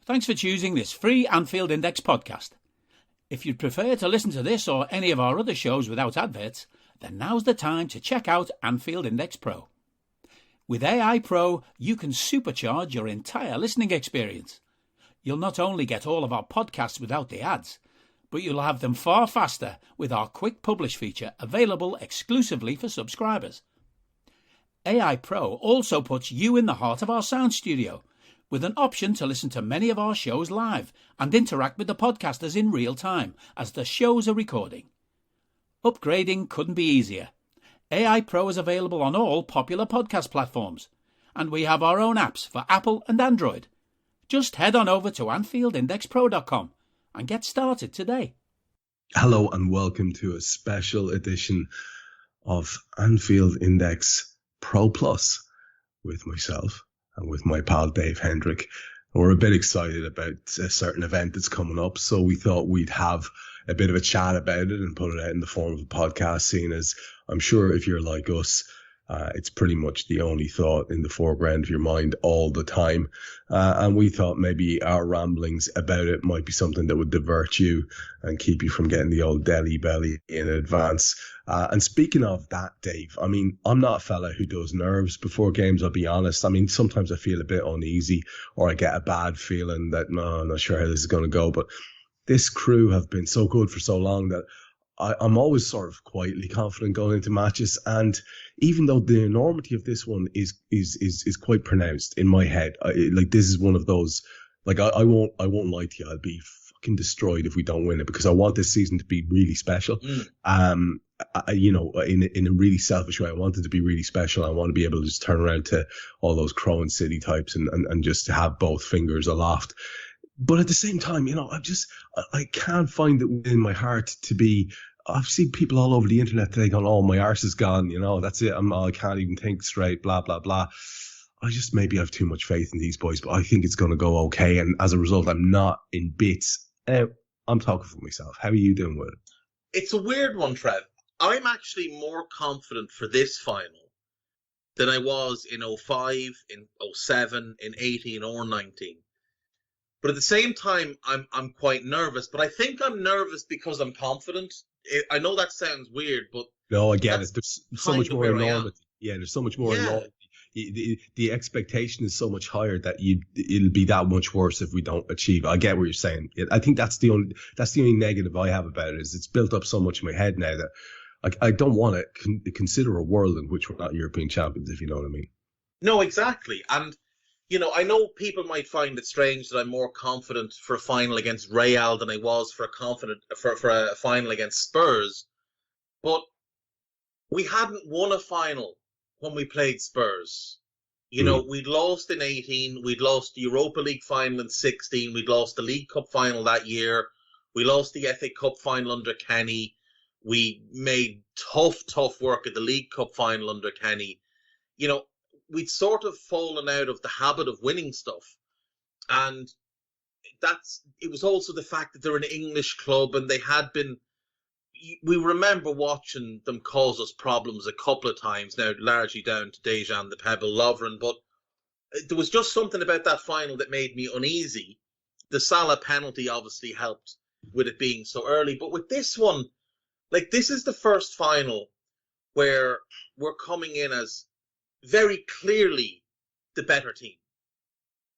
Thanks for choosing this free Anfield Index podcast. If you'd prefer to listen to this or any of our other shows without adverts, then now's the time to check out Anfield Index Pro. With AI Pro, you can supercharge your entire listening experience. You'll not only get all of our podcasts without the ads, but you'll have them far faster with our Quick Publish feature available exclusively for subscribers. AI Pro also puts you in the heart of our sound studio, with an option to listen to many of our shows live and interact with the podcasters in real time as the shows are recording. Upgrading couldn't be easier. AI Pro is available on all popular podcast platforms, and we have our own apps for Apple and Android. Just head on over to AnfieldIndexPro.com and get started today. Hello and welcome to a special edition of Anfield Index Pro Plus with myself and with my pal Dave Hendrick. And we're a bit excited about a certain event that's coming up, so we thought we'd have a bit of a chat about it and put it out in the form of a podcast, seeing as I'm sure if you're like us, it's pretty much the only thought in the foreground of your mind all the time. And we thought maybe our ramblings about it might be something that would divert you and keep you from getting the old deli belly in advance. And speaking of that, Dave, I mean, I'm not a fella who does nerves before games, I'll be honest. I mean, sometimes I feel a bit uneasy or I get a bad feeling that, no, I'm not sure how this is going to go. But this crew have been so good for so long that I'm always sort of quietly confident going into matches. And even though the enormity of this one is quite pronounced in my head, like this is one of those, like I won't lie to you, I'll be fucking destroyed if we don't win it, because I want this season to be really special. In a really selfish way, I want it to be really special. I want to be able to just turn around to all those Crowan City types and just have both fingers aloft. But at the same time, you know, I can't find it within my heart to be. I've seen people all over the internet today going, "Oh, my arse is gone. You know, that's it. I can't even think straight. Blah blah blah." I just maybe have too much faith in these boys, but I think it's going to go okay. And as a result, I'm not in bits. I'm talking for myself. How are you doing with it? It's a weird one, Trev. I'm actually more confident for this final than I was in 05, in 07, in 18 or 19. But at the same time, I'm quite nervous. But I think I'm nervous because I'm confident. I know that sounds weird, but no, I get it. There's so much more enormity. Yeah, there's so much more enormity. The expectation is so much higher that it'll be that much worse if we don't achieve. I get what you're saying. I think that's the only negative I have about it, is it's built up so much in my head now that I don't want to consider a world in which we're not European champions, if you know what I mean. No, exactly. And you know, I know people might find it strange that I'm more confident for a final against Real than I was for a final against Spurs. But we hadn't won a final when we played Spurs. You know, we'd lost in 18, we'd lost the Europa League final in 16, we'd lost the League Cup final that year, we lost the FA Cup final under Kenny, we made tough work at the League Cup final under Kenny. You know, we'd sort of fallen out of the habit of winning stuff. And it was also the fact that they're an English club and they had been, we remember watching them cause us problems a couple of times, now largely down to Dejan the Pebble Lovren, but there was just something about that final that made me uneasy. The Salah penalty obviously helped with it being so early, but with this one, like, this is the first final where we're coming in as very clearly the better team.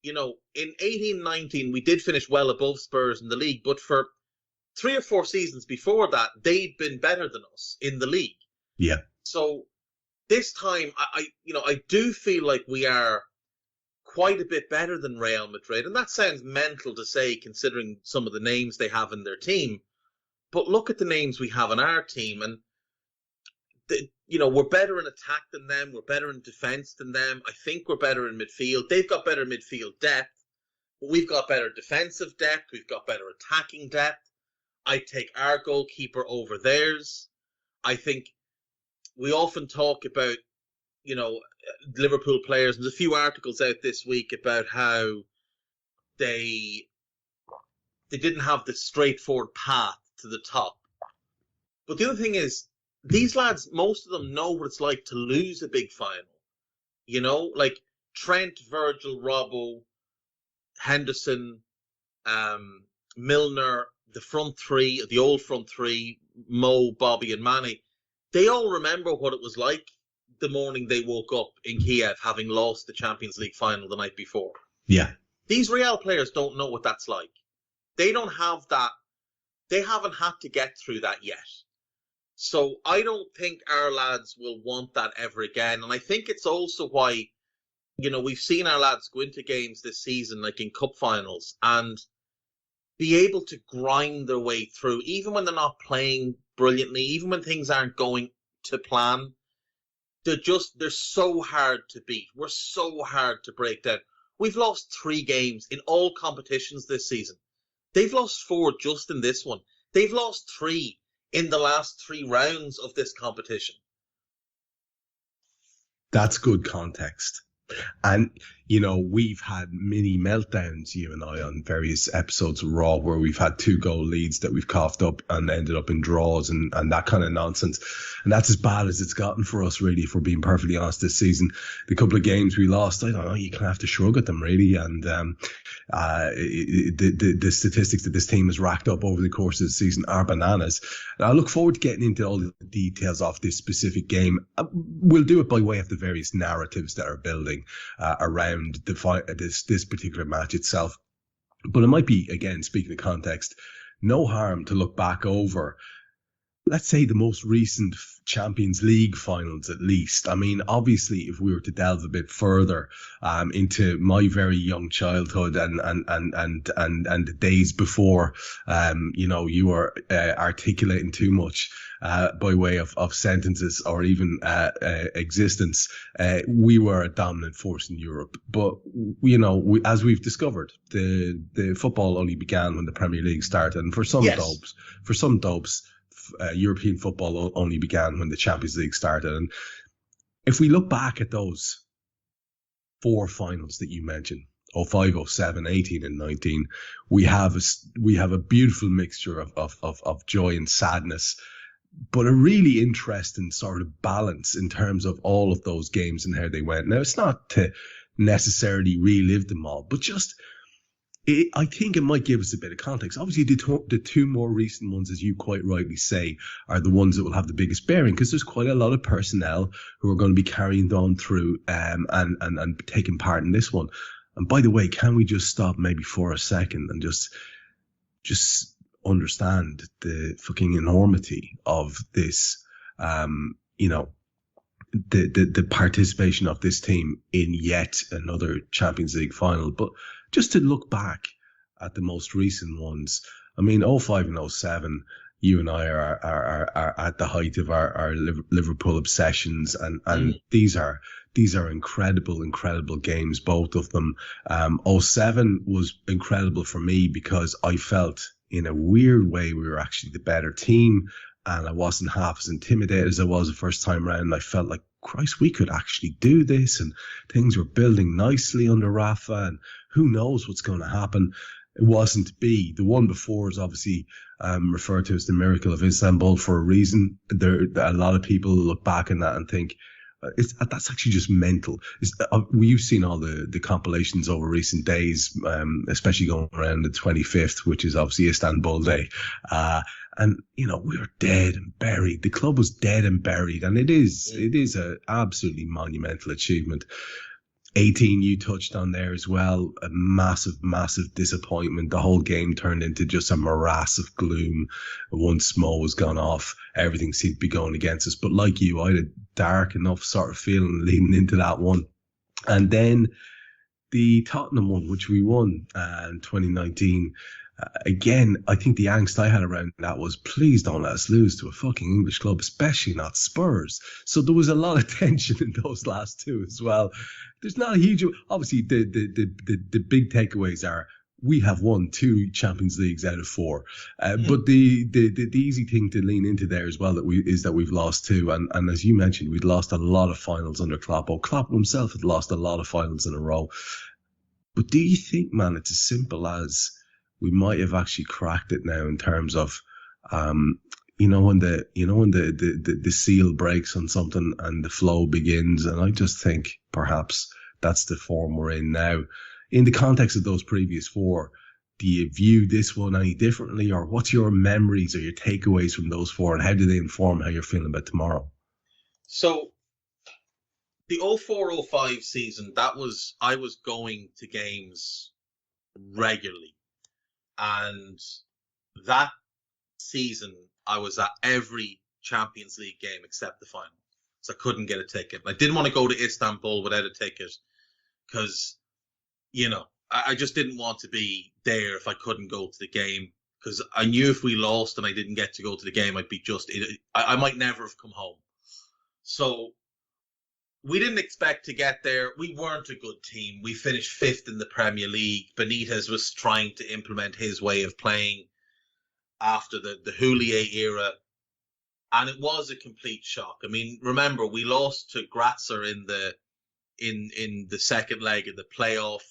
You know, in 18-19, we did finish well above Spurs in the league, but for 3 or 4 seasons before that, they'd been better than us in the league. Yeah. So this time, I do feel like we are quite a bit better than Real Madrid, and that sounds mental to say considering some of the names they have in their team. But look at the names we have in our team, and we're better in attack than them. We're better in defence than them. I think we're better in midfield. They've got better midfield depth. But we've got better defensive depth. We've got better attacking depth. I take our goalkeeper over theirs. I think we often talk about, Liverpool players. There's a few articles out this week about how they didn't have the straightforward path to the top. But the other thing is, these lads, most of them know what it's like to lose a big final. You know, like Trent, Virgil, Robbo, Henderson, Milner, the front three, the old front three, Mo, Bobby and Manny, they all remember what it was like the morning they woke up in Kiev having lost the Champions League final the night before. Yeah. These Real players don't know what that's like. They don't have that. They haven't had to get through that yet. So I don't think our lads will want that ever again. And I think it's also why, we've seen our lads go into games this season, like in cup finals, and be able to grind their way through, even when they're not playing brilliantly, even when things aren't going to plan. They're so hard to beat. We're so hard to break down. We've lost 3 games in all competitions this season. They've lost 4 just in this one. They've lost 3 in the last 3 rounds of this competition. That's good context. And, we've had mini meltdowns, you and I, on various episodes of Raw where we've had 2-goal leads that we've coughed up and ended up in draws and that kind of nonsense. And that's as bad as it's gotten for us, really, if we're being perfectly honest this season. The couple of games we lost, I don't know, you kind of have to shrug at them, really. And the statistics that this team has racked up over the course of the season are bananas. And I look forward to getting into all the details of this specific game. We'll do it by way of the various narratives that are building around this particular match itself. But it might be, again, speaking of context, no harm to look back over, let's say, the most recent Champions League finals, at least. I mean, obviously, if we were to delve a bit further into my very young childhood and the days before, you were articulating too much by way of sentences or even existence, we were a dominant force in Europe. But as we've discovered, the football only began when the Premier League started, and for some dopes, European football only began when the Champions League started. And if we look back at those 4 finals that you mentioned, 05, 07, 18 and 19, we have a beautiful mixture of joy and sadness, but a really interesting sort of balance in terms of all of those games and how they went. Now, it's not to necessarily relive them all, but just I think it might give us a bit of context. Obviously, the 2 more recent ones, as you quite rightly say, are the ones that will have the biggest bearing, because there's quite a lot of personnel who are going to be carrying on through and taking part in this one. And by the way, can we just stop maybe for a second and just understand the fucking enormity of this, the participation of this team in yet another Champions League final. But just to look back at the most recent ones, I mean, 05 and 07, you and I are at the height of our Liverpool obsessions, and these are incredible games, both of them. 07 was incredible for me because I felt in a weird way we were actually the better team, and I wasn't half as intimidated as I was the first time round. I felt like, Christ, we could actually do this, and things were building nicely under Rafa, and who knows what's going to happen. It wasn't to be. The one before is obviously referred to as the miracle of Istanbul for a reason. A lot of people look back on that and think, that's actually just mental. You've seen all the compilations over recent days, especially going around the 25th, which is obviously Istanbul Day. And, we were dead and buried. The club was dead and buried. And it is a absolutely monumental achievement. 18, you touched on there as well. A massive disappointment. The whole game turned into just a morass of gloom. Once Mo was gone off, everything seemed to be going against us. But like you, I had a dark enough sort of feeling leading into that one. And then the Tottenham one, which we won in 2019. Again, I think the angst I had around that was, please don't let us lose to a fucking English club, especially not Spurs. So there was a lot of tension in those last 2 as well. There's not a huge, obviously the big takeaways are we have won 2 Champions Leagues out of 4. But the easy thing to lean into there as well is that we've lost 2. And as you mentioned, we'd lost a lot of finals under Klopp. Klopp himself had lost a lot of finals in a row. But do you think, man, it's as simple as we might have actually cracked it now in terms of, when the seal breaks on something and the flow begins. And I just think perhaps that's the form we're in now. In the context of those previous 4, do you view this one any differently, or what's your memories or your takeaways from those four, and how do they inform how you're feeling about tomorrow? So the 04-05 season, I was going to games regularly, and that season I was at every Champions League game except the final, so I couldn't get a ticket. I didn't want to go to Istanbul without a ticket because, I just didn't want to be there if I couldn't go to the game, because I knew if we lost and I didn't get to go to the game, I might never have come home. So we didn't expect to get there. We weren't a good team. We finished 5th in the Premier League. Benitez was trying to implement his way of playing after the Houllier era, and it was a complete shock. I mean, remember, we lost to Grazza in the second leg of the playoff.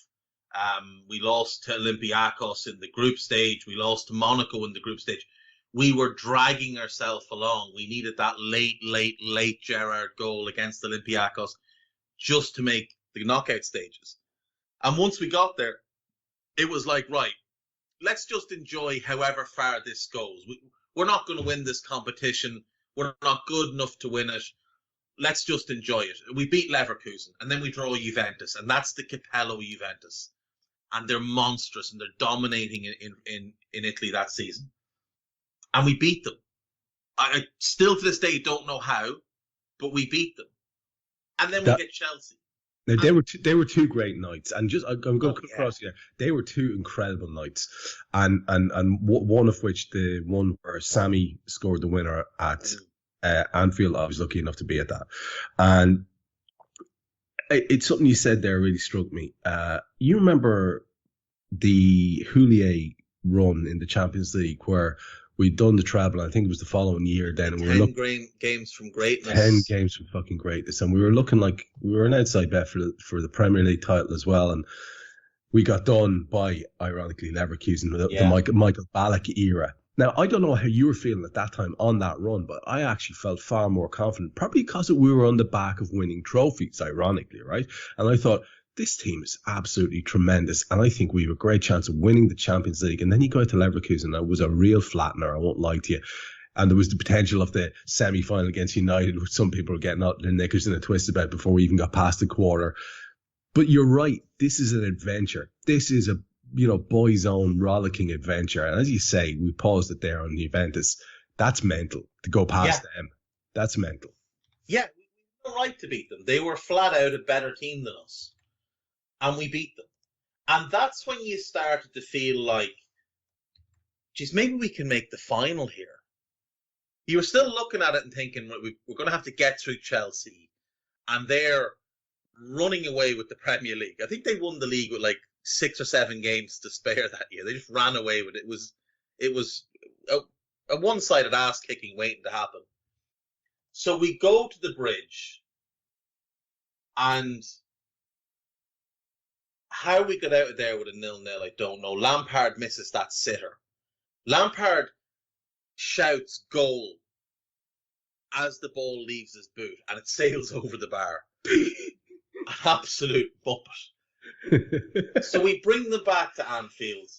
We lost to Olympiacos in the group stage. We lost to Monaco in the group stage. We were dragging ourselves along. We needed that late Gerrard goal against Olympiacos just to make the knockout stages. And once we got there, it was like, right, let's just enjoy however far this goes. We're not going to win this competition. We're not good enough to win it. Let's just enjoy it. We beat Leverkusen, and then we draw Juventus, and that's the Capello Juventus. And they're monstrous, and they're dominating in Italy that season. And we beat them. I still to this day don't know how, but we beat them. And then we get Chelsea. Now, they were two great nights, and I'm going to come across here. They were two incredible nights, and one of which, the one where Sammy scored the winner at Anfield, I was lucky enough to be at that. And it's something you said there really struck me. You remember the Houllier run in the Champions League where we'd done the treble, and I think it was the following year then. And 10 games from greatness. 10 games from fucking greatness. And we were looking like we were an outside bet for the Premier League title as well. And we got done by, ironically, Leverkusen, the Michael Ballack era. Now, I don't know how you were feeling at that time on that run, but I actually felt far more confident, probably because we were on the back of winning trophies, ironically, right? And I thought, this team is absolutely tremendous, and I think we have a great chance of winning the Champions League. And then you go to Leverkusen, and it was a real flattener, I won't lie to you. And there was the potential of the semi-final against United, which some people were getting out their knickers in a twist about before we even got past the quarter. But you're right, this is an adventure. This is a boys' own rollicking adventure. And as you say, we paused it there on Juventus. That's mental to go past them. That's mental. Yeah, we were right to beat them. They were flat out a better team than us. And we beat them. And that's when you started to feel like, geez, maybe we can make the final here. You were still looking at it and thinking, we're going to have to get through Chelsea. And they're running away with the Premier League. I think they won the league with like 6 or 7 games to spare that year. They just ran away with it. It was a one-sided ass-kicking waiting to happen. So we go to the bridge, and how we got out of there with a 0-0, I don't know. Lampard misses that sitter. Lampard shouts goal as the ball leaves his boot, and it sails over the bar. An absolute bumpet. So we bring them back to Anfield,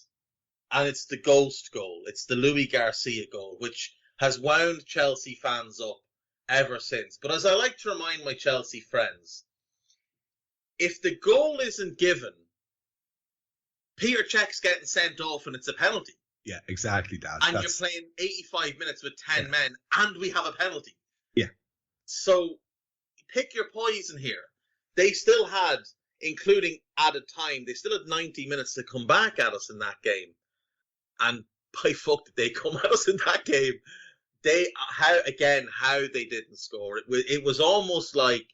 and it's the ghost goal. It's the Louis Garcia goal, which has wound Chelsea fans up ever since. But as I like to remind my Chelsea friends, if the goal isn't given, Peter Cech's getting sent off and it's a penalty. Yeah, exactly that. And you're playing 85 minutes with 10 men, and we have a penalty. Yeah. So pick your poison here. They still had, including added time, they still had 90 minutes to come back at us in that game. And by fuck did they come at us in that game. How they didn't score. It was almost like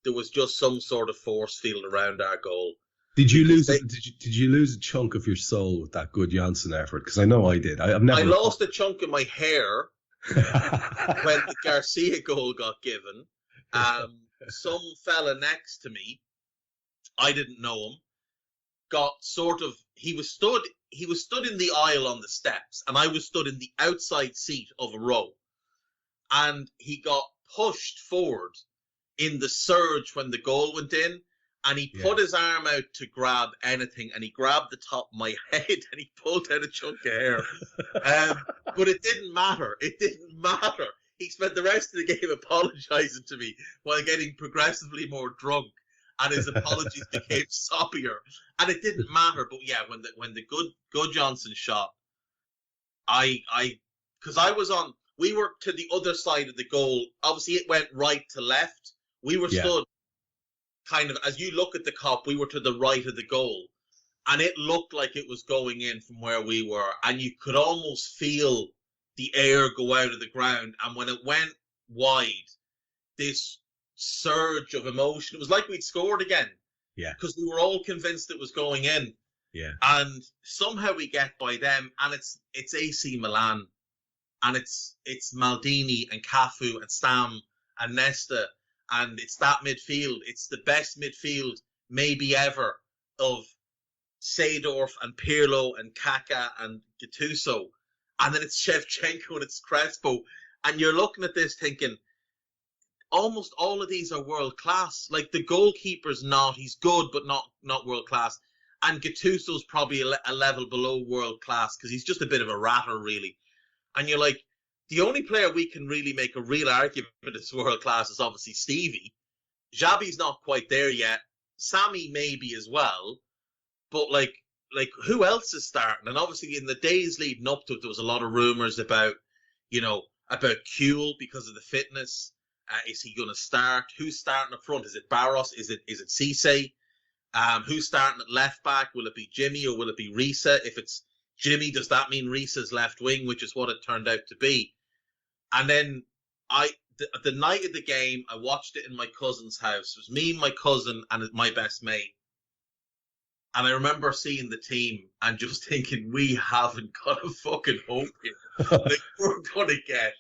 there was just some sort of force field around our goal. Did you lose a chunk of your soul with that good Janssen effort? Because I know I did. I lost a chunk of my hair when the Garcia goal got given. Some fella next to me, I didn't know him, he was stood in the aisle on the steps, and I was stood in the outside seat of a row, and he got pushed forward in the surge when the goal went in, and he put his arm out to grab anything, and he grabbed the top of my head, and he pulled out a chunk of hair. But it didn't matter. It didn't matter. He spent the rest of the game apologising to me while getting progressively more drunk, and his apologies became soppier. And it didn't matter. But yeah, when the good Johnson shot, because we were to the other side of the goal. Obviously, it went right to left. We were stood kind of, as you look at the cop, we were to the right of the goal. And it looked like it was going in from where we were. And you could almost feel the air go out of the ground. And when it went wide, this surge of emotion, it was like we'd scored again. Yeah. Because we were all convinced it was going in. Yeah. And somehow we get by them. And it's AC Milan. And it's Maldini and Cafu and Stam and Nesta. And it's that midfield. It's the best midfield maybe ever of Seedorf and Pirlo and Kaká and Gattuso. And then it's Shevchenko and it's Crespo. And you're looking at this thinking, almost all of these are world class. Like the goalkeeper's he's good, but not world class. And Gattuso's probably a level below world class because he's just a bit of a ratter, really. And you're like, the only player we can really make a real argument is world class is obviously Stevie. Xabi's not quite there yet. Sammy maybe as well. But like who else is starting? And obviously in the days leading up to it, there was a lot of rumours about Kuhl because of the fitness. Is he going to start? Who's starting up front? Is it Barros? Is it Cisse? Who's starting at left back? Will it be Jimmy or will it be Risa? If it's Jimmy, does that mean Risa's left wing, which is what it turned out to be? And then the night of the game, I watched it in my cousin's house. It was me, my cousin, and my best mate. And I remember seeing the team and just thinking, we haven't got a fucking hope here. Like, we're going to get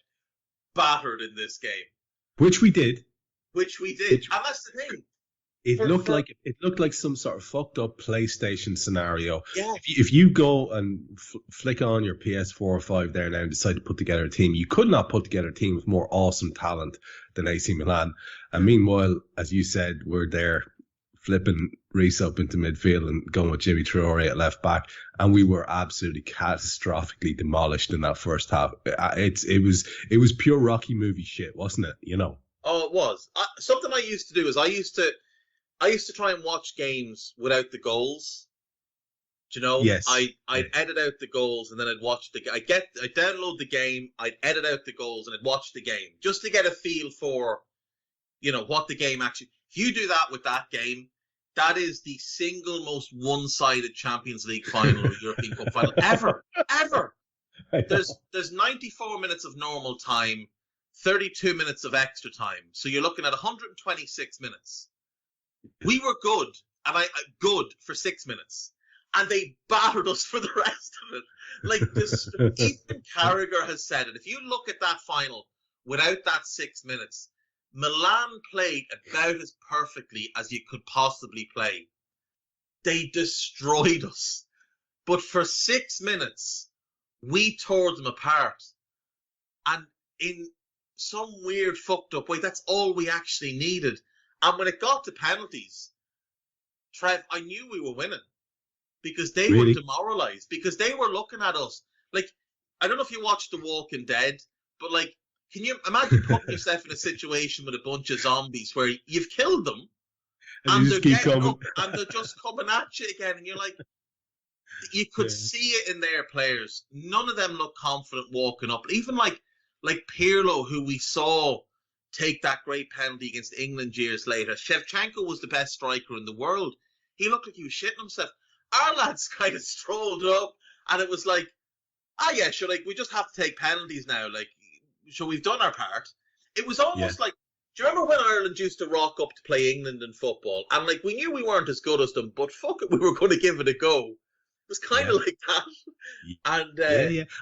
battered in this game. Which we did. And that's the thing. It looked like some sort of fucked up PlayStation scenario. Yeah. If you go and flick on your PS4 or 5 there now and decide to put together a team, you could not put together a team with more awesome talent than AC Milan. And meanwhile, as you said, we're there flipping Reece up into midfield and going with Jimmy Traore at left back, and we were absolutely catastrophically demolished in that first half. It was pure Rocky movie shit, wasn't it? You know. Oh, it was. Something I used to do is I used to try and watch games without the goals. Do you know? Yes. I'd edit out the goals and then I'd watch I'd download the game, I'd edit out the goals and I'd watch the game just to get a feel for, what the game actually. If you do that with that game, that is the single most one-sided Champions League final or European Cup final ever. There's 94 minutes of normal time, 32 minutes of extra time. So you're looking at 126 minutes. We were good, and good for 6 minutes, and they battered us for the rest of it. Like this, even Carragher has said it. If you look at that final without that 6 minutes, Milan played about as perfectly as you could possibly play. They destroyed us, but for 6 minutes, we tore them apart, and in some weird fucked up way, that's all we actually needed. And when it got to penalties, Trev, I knew we were winning because they were demoralised, because they were looking at us. Like, I don't know if you watched The Walking Dead, but like, can you imagine putting yourself in a situation with a bunch of zombies where you've killed them and they're getting up and they're just coming at you again, and you're like, you could see it in their players. None of them look confident walking up. Even like Pirlo, who we saw take that great penalty against England years later. Shevchenko was the best striker in the world. He looked like he was shitting himself. Our lads kind of strolled up, and it was like, yeah, sure, like, we just have to take penalties now. Like, so we've done our part. It was almost like, do you remember when Ireland used to rock up to play England in football? And like, we knew we weren't as good as them, but fuck it, we were going to give it a go. It was kind of like that. And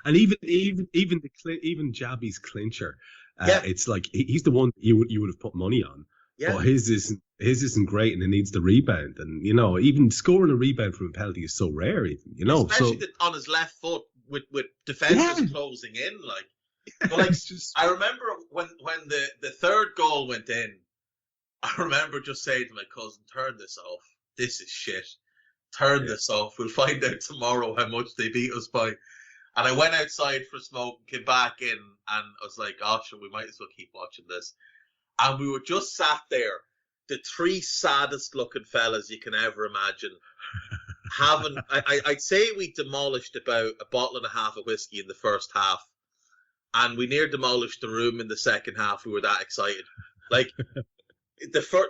and even Jabi's clincher. It's like he's the one you would have put money on. Yeah. But his isn't great, and it needs the rebound. And even scoring a rebound from a penalty is so rare. Especially on his left foot with defenders closing in. Like, but like, I remember when the third goal went in, I remember just saying to my cousin, turn this off. This is shit. Turn this off. We'll find out tomorrow how much they beat us by. And I went outside for a smoke and came back in, and I was like, oh, sure, we might as well keep watching this. And we were just sat there, the three saddest looking fellas you can ever imagine. I'd say we demolished about a bottle and a half of whiskey in the first half. And we near demolished the room in the second half. We were that excited. Like,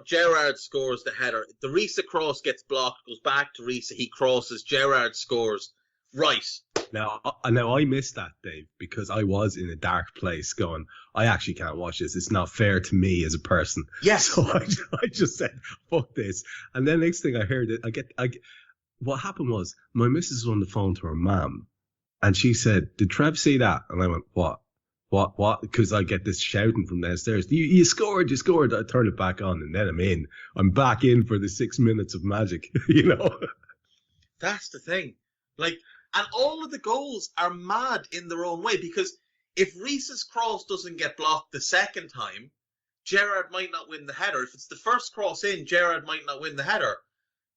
Gerrard scores the header. The Risa cross gets blocked, goes back to Risa. He crosses. Gerrard scores. Right. Now I missed that, Dave, because I was in a dark place going, I actually can't watch this. It's not fair to me as a person. Yes. So I just said, fuck this. And then next thing I heard, what happened was my missus was on the phone to her mum, and she said, did Trev see that? And I went, what? Because I get this shouting from downstairs. You scored. I turn it back on, and then I'm back in for the 6 minutes of magic, you know? That's the thing. Like, and all of the goals are mad in their own way, because if Risa's cross doesn't get blocked the second time, Gerrard might not win the header. If it's the first cross in, Gerrard might not win the header.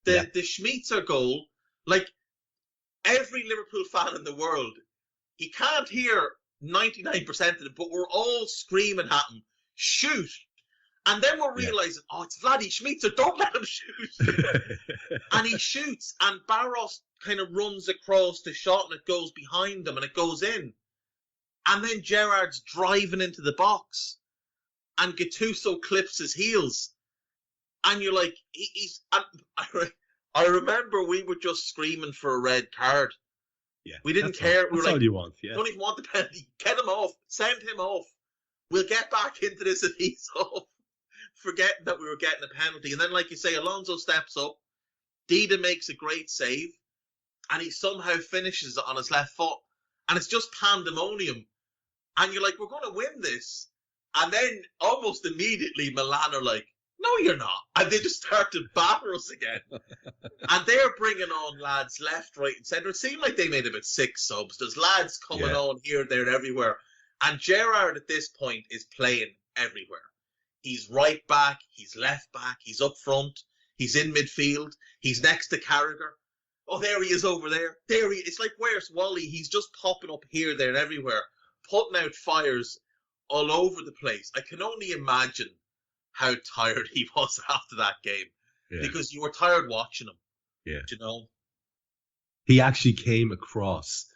The Schmeitzer goal, like, every Liverpool fan in the world, he can't hear 99% of it, but we're all screaming at him, shoot. And then we're realising, it's Vladdy Schmeitzer, don't let him shoot. And he shoots, and Barros kind of runs across the shot, and it goes behind him, and it goes in. And then Gerrard's driving into the box, and Gattuso clips his heels. And you're like, I remember we were just screaming for a red card. Yeah, we didn't care. That's all you want. Yeah. Don't even want the penalty. Get him off. Send him off. We'll get back into this if he's off. Forgetting that we were getting a penalty. And then, like you say, Alonso steps up. Dida makes a great save. And he somehow finishes it on his left foot. And it's just pandemonium. And you're like, we're going to win this. And then almost immediately Milan are like, no, you're not. And they just start to batter us again. And they're bringing on lads left, right, and centre. It seemed like they made about 6 subs. There's lads coming on here, there, and everywhere. And Gerrard at this point is playing everywhere. He's right back. He's left back. He's up front. He's in midfield. He's next to Carragher. Oh, there he is over there. There he is. It's like, where's Wally? He's just popping up here, there, and everywhere, putting out fires all over the place. I can only imagine how tired he was after that game, because you were tired watching him. Yeah, you know, he actually came across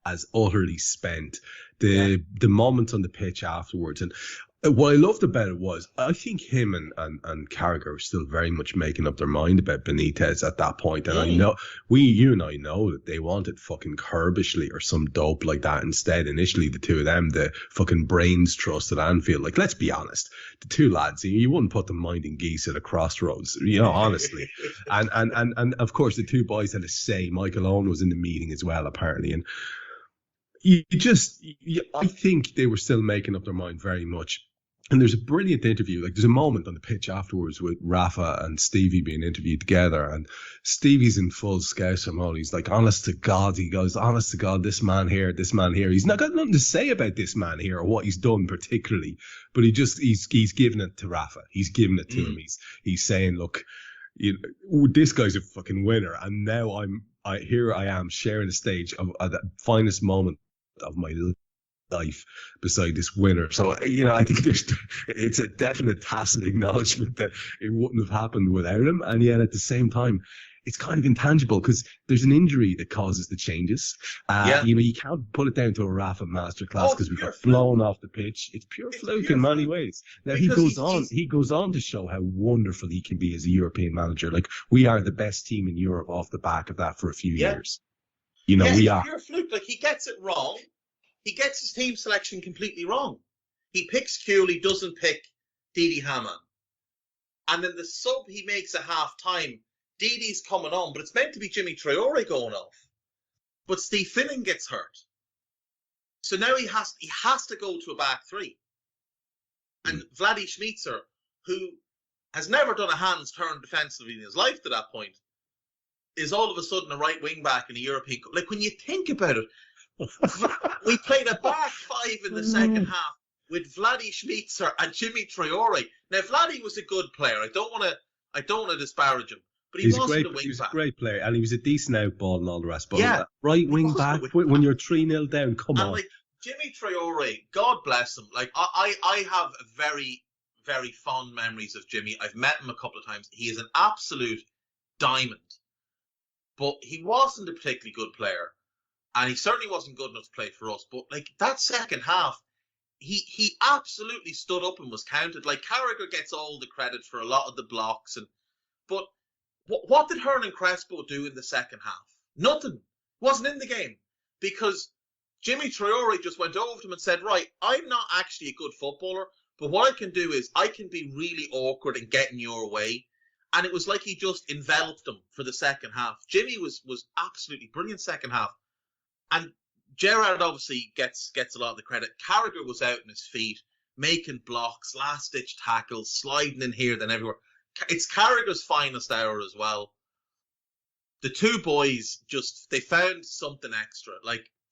as utterly spent. The moment on the pitch afterwards, and what I loved about it was, I think him and Carragher were still very much making up their mind about Benitez at that point. And I know, you and I know that they wanted fucking Kerbishley or some dope like that instead. Initially, the two of them, the fucking brains trust at Anfield. Like, let's be honest, the two lads, you wouldn't put them minding geese at a crossroads, you know, honestly. and of course, the two boys had a say. Michael Owen was in the meeting as well, apparently. And I think they were still making up their mind very much. And there's a brilliant interview. Like, there's a moment on the pitch afterwards with Rafa and Stevie being interviewed together, and Stevie's in full Scouser mode. He's like, honest to God, he goes, honest to God, this man here. He's not got nothing to say about this man here or what he's done particularly, but he's giving it to Rafa. He's giving it to him. He's saying, look, this guy's a fucking winner, and now here I am sharing the stage of the finest moment of my life beside this winner. So, I think it's a definite tacit acknowledgement that it wouldn't have happened without him. And yet at the same time, it's kind of intangible because there's an injury that causes the changes. You can't put it down to a Rafa masterclass because we got blown off the pitch. It's pure fluke in many ways. Now he goes on to show how wonderful he can be as a European manager. Like, we are the best team in Europe off the back of that for a few years. We are. Pure fluke. Like, he gets it wrong. He gets his team selection completely wrong. He picks Cooley, doesn't pick Didi Hamann. And then the sub he makes at half-time, Didi's coming on, but it's meant to be Jimmy Traore going off. But Steve Finnan gets hurt. So now he has to go to a back three. And Vladdy Schmeitzer, who has never done a hands turn defensively in his life to that point, is all of a sudden a right wing back in a European Cup. Like, when you think about it, we played a back five in the second half. with Vladdy Schmeitzer and Jimmy Traore. Now, Vladdy was a good player. I don't want to disparage him, but he wasn't a wing back. He was a great player, and he was a decent outball and all the rest. But yeah, right wing back when you're 3-0 down, come on. Like Jimmy Traore, God bless him. Like I have very, very fond memories of Jimmy. I've met him a couple of times. He is an absolute diamond, but he wasn't a particularly good player, and he certainly wasn't good enough to play for us. But like that second half, he absolutely stood up and was counted. Like Carragher gets all the credit for a lot of the blocks, but what did Hernan Crespo do in the second half? Nothing. Wasn't in the game because Jimmy Traore just went over to him and said, right, I'm not actually a good footballer, but what I can do is I can be really awkward and get in your way. And it was like he just enveloped him for the second half. Jimmy was absolutely brilliant second half. And Gerrard obviously gets a lot of the credit. Carragher was out on his feet, making blocks, last-ditch tackles, sliding in here, then everywhere. It's Carragher's finest hour as well. The two boys they found something extra.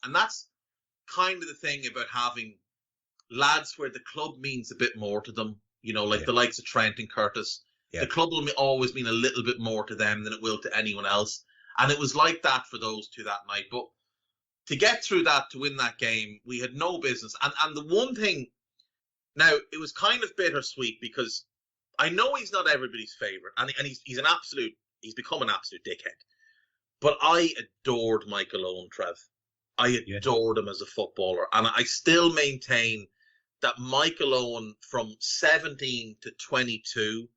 And that's kind of the thing about having lads where the club means a bit more to them. You know, the likes of Trent and Curtis. Yeah. The club will always mean a little bit more to them than it will to anyone else. And it was like that for those two that night. But to get through that, to win that game, we had no business. And the one thing, now, it was kind of bittersweet because I know he's not everybody's favourite. And he's become an absolute dickhead. But I adored Michael Owen, Trev. I adored him as a footballer. And I still maintain that Michael Owen from 17 to 22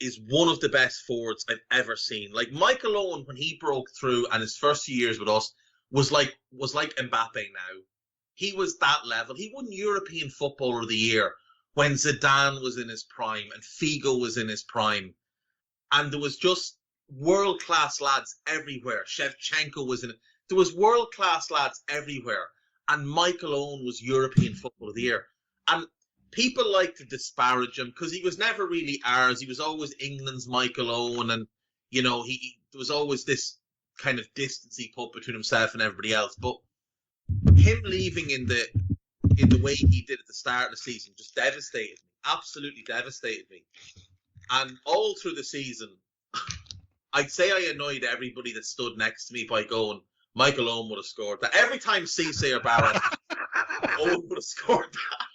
is one of the best forwards I've ever seen. Like Michael Owen, when he broke through and his first few years with us was like Mbappe now. He was that level. He won European Footballer of the Year when Zidane was in his prime and Figo was in his prime. And there was just world-class lads everywhere. Shevchenko was in it. There was world-class lads everywhere. And Michael Owen was European Footballer of the Year. And people like to disparage him because he was never really ours. He was always England's Michael Owen, and there was always this kind of distance he put between himself and everybody else. But him leaving in the way he did at the start of the season just devastated me. Absolutely devastated me. And all through the season, I'd say I annoyed everybody that stood next to me by going, Michael Owen would have scored that. Every time Cisse or Barrett, Owen would have scored that.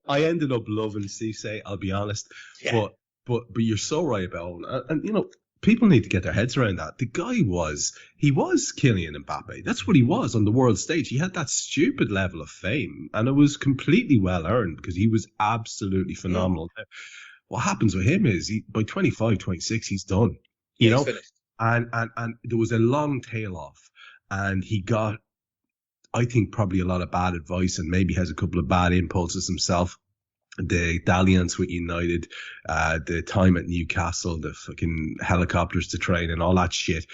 I ended up loving Cisse, I'll be honest. Yeah. But you're so right about Owen. And people need to get their heads around that. The guy was Kylian Mbappe. That's what he was on the world stage. He had that stupid level of fame, and it was completely well earned because he was absolutely phenomenal. Yeah. What happens with him is by 25, 26, he's done. He's finished. And there was a long tail off, and he got, I think, probably a lot of bad advice, and maybe has a couple of bad impulses himself. The dalliance with United, the time at Newcastle, the fucking helicopters to train and all that shit.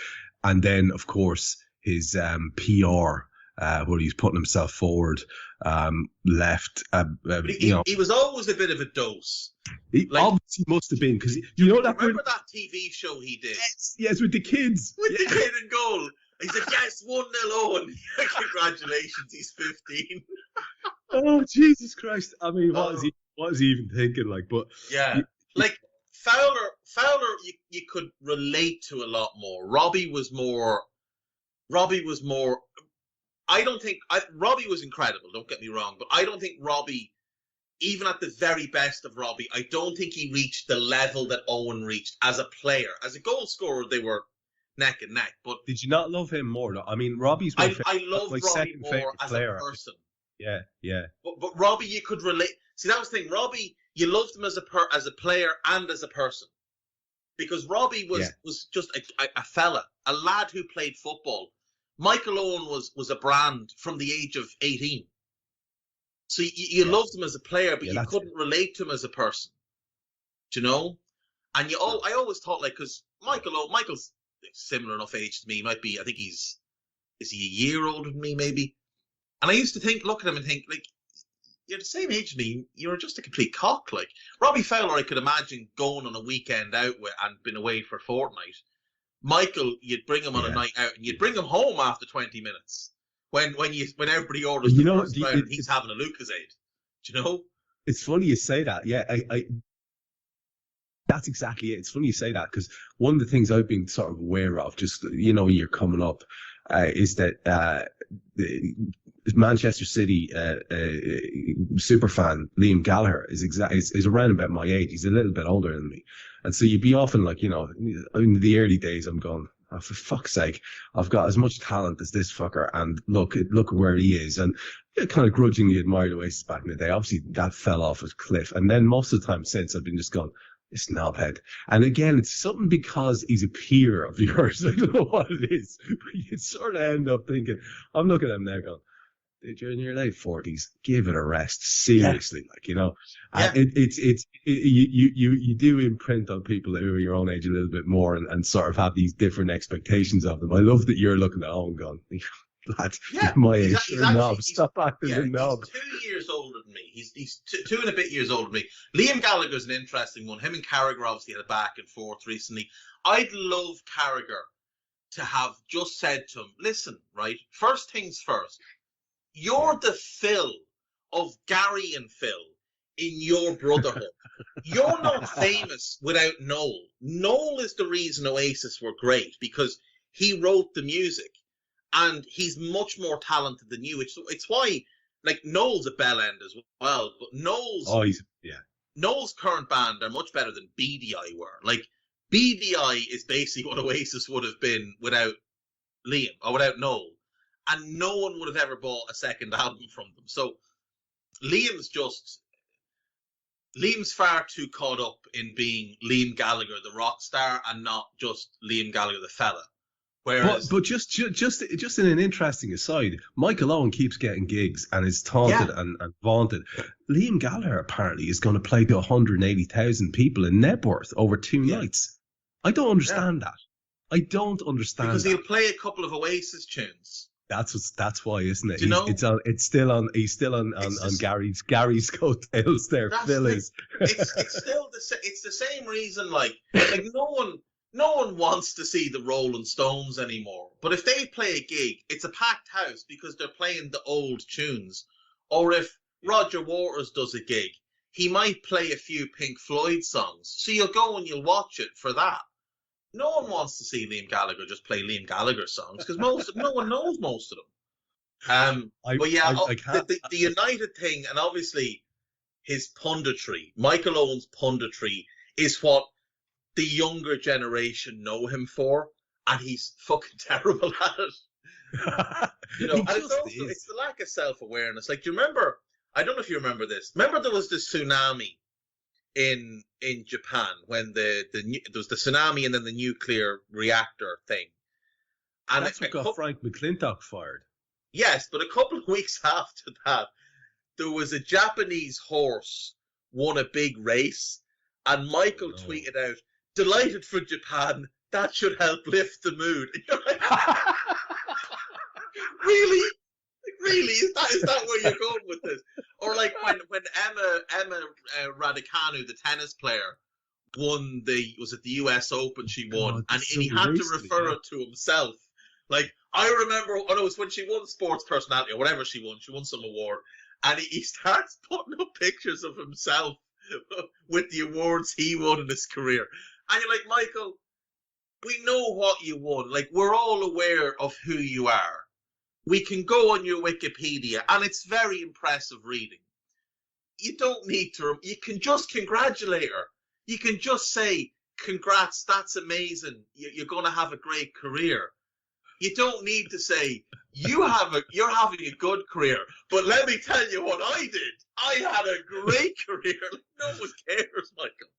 And then, of course, his PR, where he's putting himself forward, left. He was always a bit of a dose. He obviously must have been, because remember that TV show he did? Yes, with the kids. With the kid in goal. He said, yes, 1-0 Owen. Congratulations, he's 15. Oh, Jesus Christ. I mean, what is he even thinking? But yeah, Fowler, you could relate to a lot more. Robbie was more. I don't think Robbie was incredible. Don't get me wrong, but I don't think Robbie, even at the very best of Robbie, I don't think he reached the level that Owen reached as a player. As a goal scorer, they were neck and neck. But did you not love him more? I mean, Robbie's I love Robbie more as player. A person. Yeah. But Robbie, you could relate. See, that was the thing. Robbie, you loved him as a player and as a person, because Robbie was just a fella, a lad who played football. Michael Owen was a brand from the age of 18. So you loved him as a player, but you couldn't relate to him as a person. Do you know? And I always thought, because Michael's similar enough age to me. He might be, I think is he a year older than me, maybe? And I used to look at him and think, you're the same age as me. You're just a complete cock. Robbie Fowler, I could imagine going on a weekend out with and been away for a fortnight. Michael, you'd bring him on a night out and you'd bring him home after 20 minutes. when everybody orders the first round, and he's having a Lucozade. Do you know? It's funny you say that. Yeah, that's exactly it. It's funny you say that, because one of the things I've been sort of aware of, just, you know, when you're coming up, is that the Manchester City superfan Liam Gallagher is around about my age. He's a little bit older than me, and so you'd be often like, you know, in the early days, I'm going, oh, for fuck's sake, I've got as much talent as this fucker, and look where he is. And I kind of grudgingly admired Oasis back in the day. Obviously, that fell off a cliff, and then most of the time since, I've been just going, this knobhead. And again, it's something because he's a peer of yours. I don't know what it is, but you sort of end up thinking, I'm looking at him now going, dude, you're in your late 40s, give it a rest, seriously. Yeah. Like, you know, you do imprint on people who are your own age a little bit more, and sort of have these different expectations of them. I love that you're looking at Owen going, lad, my age, stop acting a knob. He's 2 years older than me. He's two and a bit years older than me. Liam Gallagher's an interesting one. Him and Carragher obviously had a back and forth recently. I'd love Carragher to have just said to him, listen, right, first things first, you're the Phil of Gary and Phil in your brotherhood. You're not famous without Noel. Noel is the reason Oasis were great, because he wrote the music. And he's much more talented than you. It's why, like, Noel's a bell end as well. But Noel's current band are much better than BDI were. Like, BDI is basically what Oasis would have been without Liam, or without Noel. And no one would have ever bought a second album from them. So Liam's far too caught up in being Liam Gallagher, the rock star, and not just Liam Gallagher, the fella. Whereas, but just in an interesting aside, Michael Owen keeps getting gigs and is taunted and vaunted. Liam Gallagher apparently is going to play to 180,000 people in Nebworth over 2 nights. I don't understand that. I don't understand because he'll play a couple of Oasis tunes. That's why, isn't it? You know? He's still on Gary's coattails there. Phil is. It's still it's the same reason. Like no one wants to see the Rolling Stones anymore. But if they play a gig, it's a packed house because they're playing the old tunes. Or if Roger Waters does a gig, he might play a few Pink Floyd songs. So you'll go and you'll watch it for that. No one wants to see Liam Gallagher just play Liam Gallagher songs because no one knows most of them. The United thing, and obviously his punditry, Michael Owen's punditry, is what the younger generation know him for, and he's fucking terrible at it. You know, and it's the lack of self-awareness. Like, do you remember? I don't know if you remember this. Remember there was this tsunami in Japan when there was the tsunami and then the nuclear reactor thing. And that's what got Frank McClintock fired. Yes, but a couple of weeks after that, there was a Japanese horse won a big race, and Michael tweeted out, "Delighted for Japan. That should help lift the mood." And you're like, really? Really? Is that where you're going with this? Or like when Emma Raducanu, the tennis player, won the US Open, she won, and he had to refer it to himself. Like, I remember, it was when she won Sports Personality or whatever she won some award, and he starts putting up pictures of himself with the awards he won in his career. And you're like, Michael, we know what you won. Like, we're all aware of who you are. We can go on your Wikipedia, and it's very impressive reading. You don't need to. You can just congratulate her. You can just say, "Congrats, that's amazing. You're going to have a great career." You don't need to say you're having a good career. But let me tell you what I did. I had a great career. Like, no one cares, Michael.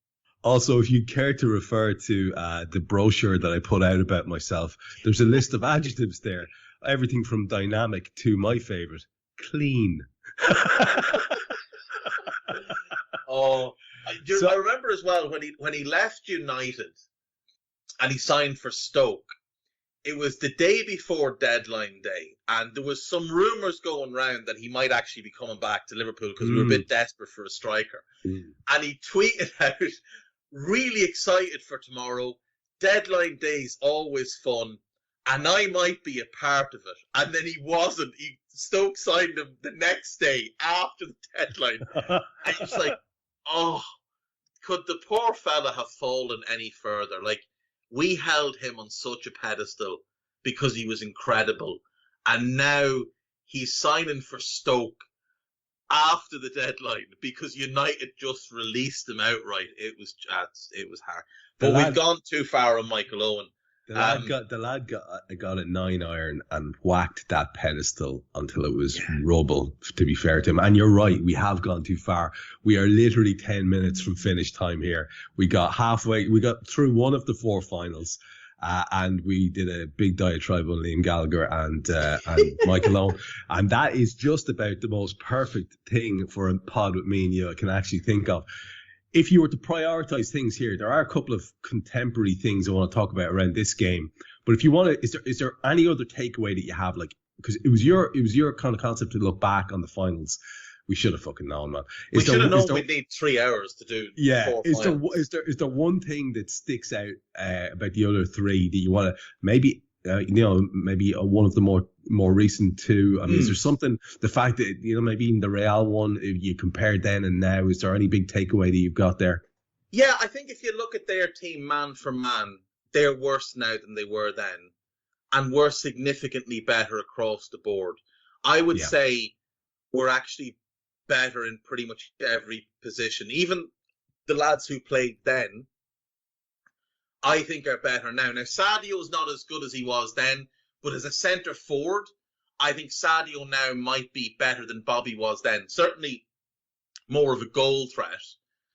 Also, if you care to refer to the brochure that I put out about myself, there's a list of adjectives there. Everything from dynamic to my favourite, clean. I remember as well when he left United and he signed for Stoke. It was the day before deadline day, and there was some rumours going around that he might actually be coming back to Liverpool because we were a bit desperate for a striker. And he tweeted out, "Really excited for tomorrow. Deadline day's always fun. and I might be a part of it. And then he wasn't. Stoke signed him the next day after the deadline. And you're just like, oh, could the poor fella have fallen any further? Like, we held him on such a pedestal because he was incredible. And now he's signing for Stoke after the deadline because United just released him outright. It was hard. But we've gone too far on Michael Owen. The lad got a 9-iron and whacked that pedestal until it was rubble, to be fair to him. And you're right, we have gone too far. We are literally 10 minutes from finish time here. We got through one of the 4 finals. And we did a big diatribe on Liam Gallagher and Michael Owen. And that is just about the most perfect thing for a pod with me and you I can actually think of. If you were to prioritize things here, there are a couple of contemporary things I want to talk about around this game. But if you want to, is there any other takeaway that you have? Like, because it was your kind of concept to look back on the finals. We should have fucking known, man. We should have known we'd need 3 hours to do. Yeah. 4 Is there one thing that sticks out about the other 3 that you want to maybe maybe one of the more recent 2? I mean, is there something? The fact that maybe even the Real one, if you compare then and now, is there any big takeaway that you've got there? Yeah, I think if you look at their team man for man, they're worse now than they were then, and we're significantly better across the board. I would say we're actually better in pretty much every position. Even the lads who played then, I think are better now. Now, Sadio's not as good as he was then, but as a centre forward, I think Sadio now might be better than Bobby was then. Certainly more of a goal threat.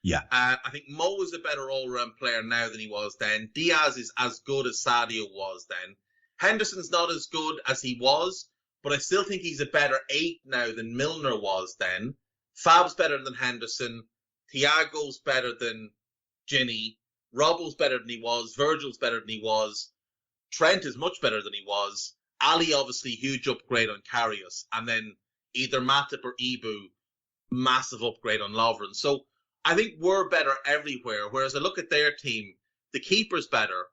Yeah. I think Mo is a better all-round player now than he was then. Diaz is as good as Sadio was then. Henderson's not as good as he was, but I still think he's a better 8 now than Milner was then. Fab's better than Henderson. Thiago's better than Ginny. Robbo's better than he was. Virgil's better than he was. Trent is much better than he was. Ali, obviously, huge upgrade on Karius. And then either Matip or Ibu, massive upgrade on Lovren. So I think we're better everywhere. Whereas I look at their team, the keeper's better.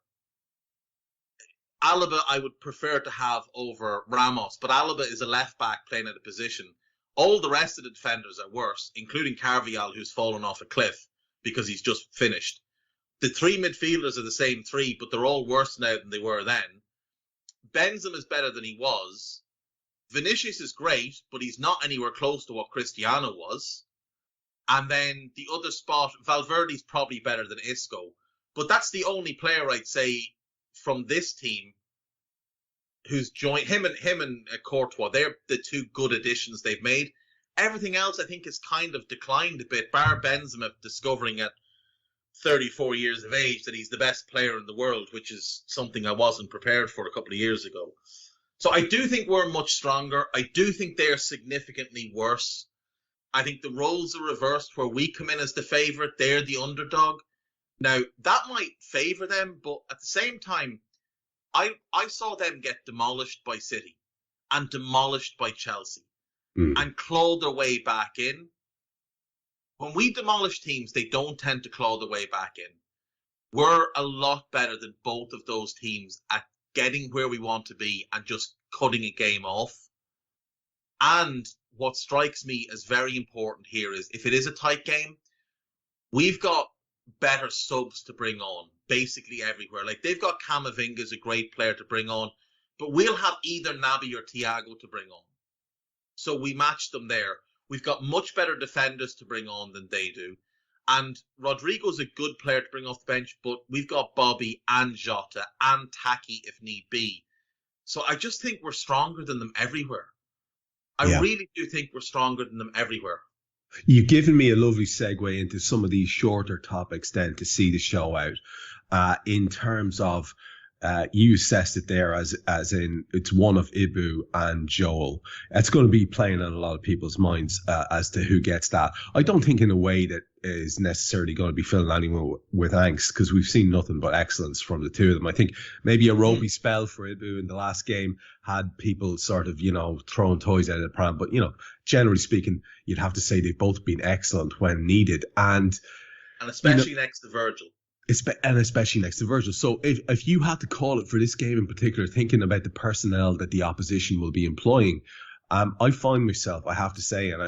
Alaba, I would prefer to have over Ramos, but Alaba is a left-back playing at a position. All the rest of the defenders are worse, including Carvajal, who's fallen off a cliff because he's just finished. The 3 midfielders are the same 3, but they're all worse now than they were then. Benzema is better than he was. Vinicius is great, but he's not anywhere close to what Cristiano was. And then the other spot, Valverde's probably better than Isco. But that's the only player I'd say from this team who's joined him and Courtois. They're the 2 good additions they've made. Everything else, I think, has kind of declined a bit, bar Benzema discovering at 34 years of age that he's the best player in the world, which is something I wasn't prepared for a couple of years ago. So I do think we're much stronger. I do think they're significantly worse. I think the roles are reversed where we come in as the favourite, they're the underdog. Now, that might favour them, but at the same time, I saw them get demolished by City and demolished by Chelsea and claw their way back in. When we demolish teams, they don't tend to claw their way back in. We're a lot better than both of those teams at getting where we want to be and just cutting a game off. And what strikes me as very important here is if it is a tight game, we've got better subs to bring on basically everywhere. Like they've got Camavinga as a great player to bring on, but we'll have either Naby or Thiago to bring on. So we match them there. We've got much better defenders to bring on than they do. And Rodrigo's a good player to bring off the bench, but we've got Bobby and Jota and Taki if need be. So I just think we're stronger than them everywhere. I really do think we're stronger than them everywhere. You've given me a lovely segue into some of these shorter topics then to see the show out. In terms of, you assessed it there as in it's one of Ibu and Joel. It's going to be playing on a lot of people's minds as to who gets that. I don't think in a way that is necessarily going to be filling anyone with angst because we've seen nothing but excellence from the two of them. I think maybe a ropey spell for Ibu in the last game had people sort of, throwing toys out of the pram. But, generally speaking, you'd have to say they've both been excellent when needed. And especially next to Virgil. And especially next to Virgil. So if you had to call it for this game in particular, thinking about the personnel that the opposition will be employing, I find myself, I have to say, and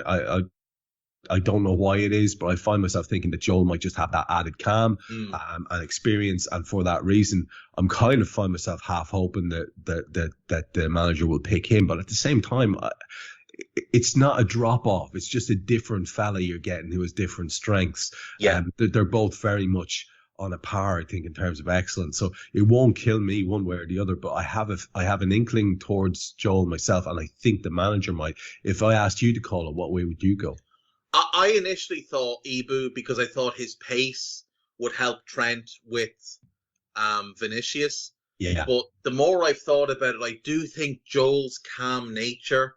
I don't know why it is, but I find myself thinking that Joel might just have that added calm and experience, and for that reason, I'm kind of find myself half hoping that the manager will pick him. But at the same time, it's not a drop off; it's just a different fella you're getting who has different strengths. Yeah, they're both very much on a par, I think, in terms of excellence. So it won't kill me one way or the other, but I have an inkling towards Joel myself, and I think the manager might. If I asked you to call it, what way would you go? I initially thought Ibu, because I thought his pace would help Trent with Vinicius. Yeah. But the more I've thought about it, I do think Joel's calm nature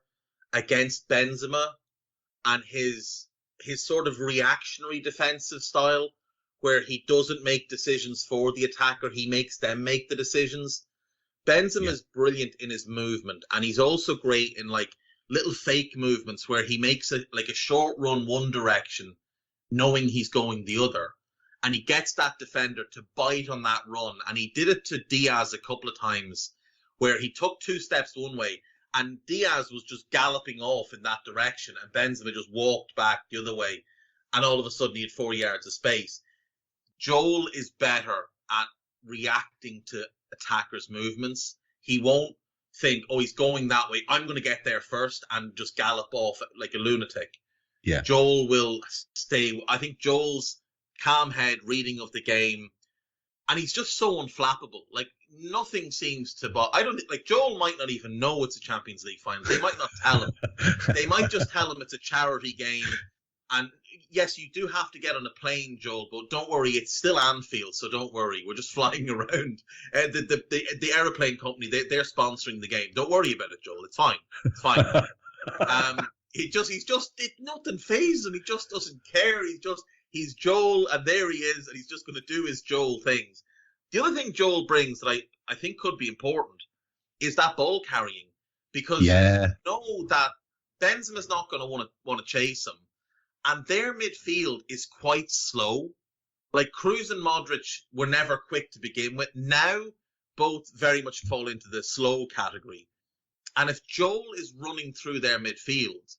against Benzema and his sort of reactionary defensive style, where he doesn't make decisions for the attacker, he makes them make the decisions. Benzema's brilliant in his movement, and he's also great in like little fake movements where he makes a short run one direction, knowing he's going the other, and he gets that defender to bite on that run. And he did it to Diaz a couple of times, where he took 2 steps one way, and Diaz was just galloping off in that direction, and Benzema just walked back the other way, and all of a sudden he had 4 yards of space. Joel is better at reacting to attackers' movements. He won't think, oh, he's going that way, I'm going to get there first, and just gallop off like a lunatic. Yeah. Joel will stay. I think Joel's calm head reading of the game, and he's just so unflappable. Like, nothing seems to... But I don't... Like, Joel might not even know it's a Champions League final. They might not tell him. They might just tell him it's a charity game. And yes, you do have to get on a plane, Joel, but don't worry, it's still Anfield, so don't worry. We're just flying around. The aeroplane company, they're sponsoring the game. Don't worry about it, Joel. It's fine. It's fine. Nothing phases him. He just doesn't care. He's Joel, and there he is, and he's just going to do his Joel things. The other thing Joel brings that I think could be important is that ball carrying, because you know that Benzema's not going to want to chase him. And their midfield is quite slow. Like, Kroos and Modric were never quick to begin with. Now, both very much fall into the slow category. And if Joel is running through their midfield,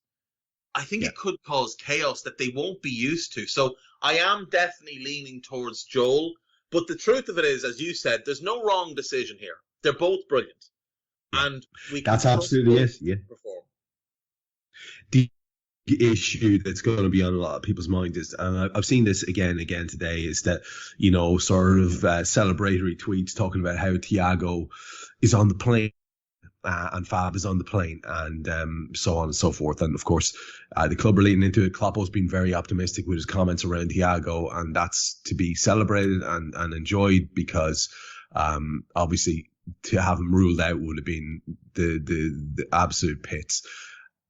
I think it could cause chaos that they won't be used to. So I am definitely leaning towards Joel. But the truth of it is, as you said, there's no wrong decision here. They're both brilliant. And that's absolutely it. Yeah. Perform. The issue that's going to be on a lot of people's mind is, and I've seen this again today, is that, you know, sort of celebratory tweets talking about how Thiago is on the plane and Fab is on the plane, and so on and so forth. And of course, the club are leading into it. Kloppo's been very optimistic with his comments around Thiago, and that's to be celebrated and enjoyed, because obviously to have him ruled out would have been the absolute pits.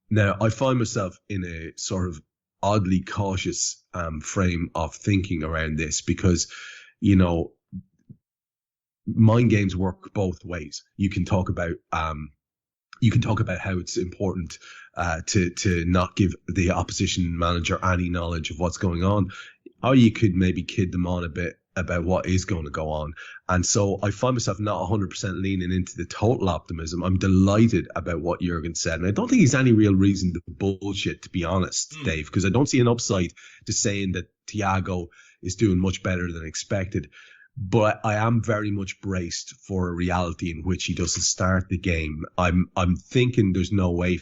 Now, I find myself in a sort of oddly cautious frame of thinking around this, because, you know, mind games work both ways. You can talk about how it's important to not give the opposition manager any knowledge of what's going on, or you could maybe kid them on a bit about what is going to go on. And so I find myself not 100% leaning into the total optimism. I'm delighted about what Jurgen said, and I don't think he's any real reason to bullshit, to be honest, Dave, because I don't see an upside to saying that Thiago is doing much better than expected. But I am very much braced for a reality in which he doesn't start the game. I'm thinking there's no way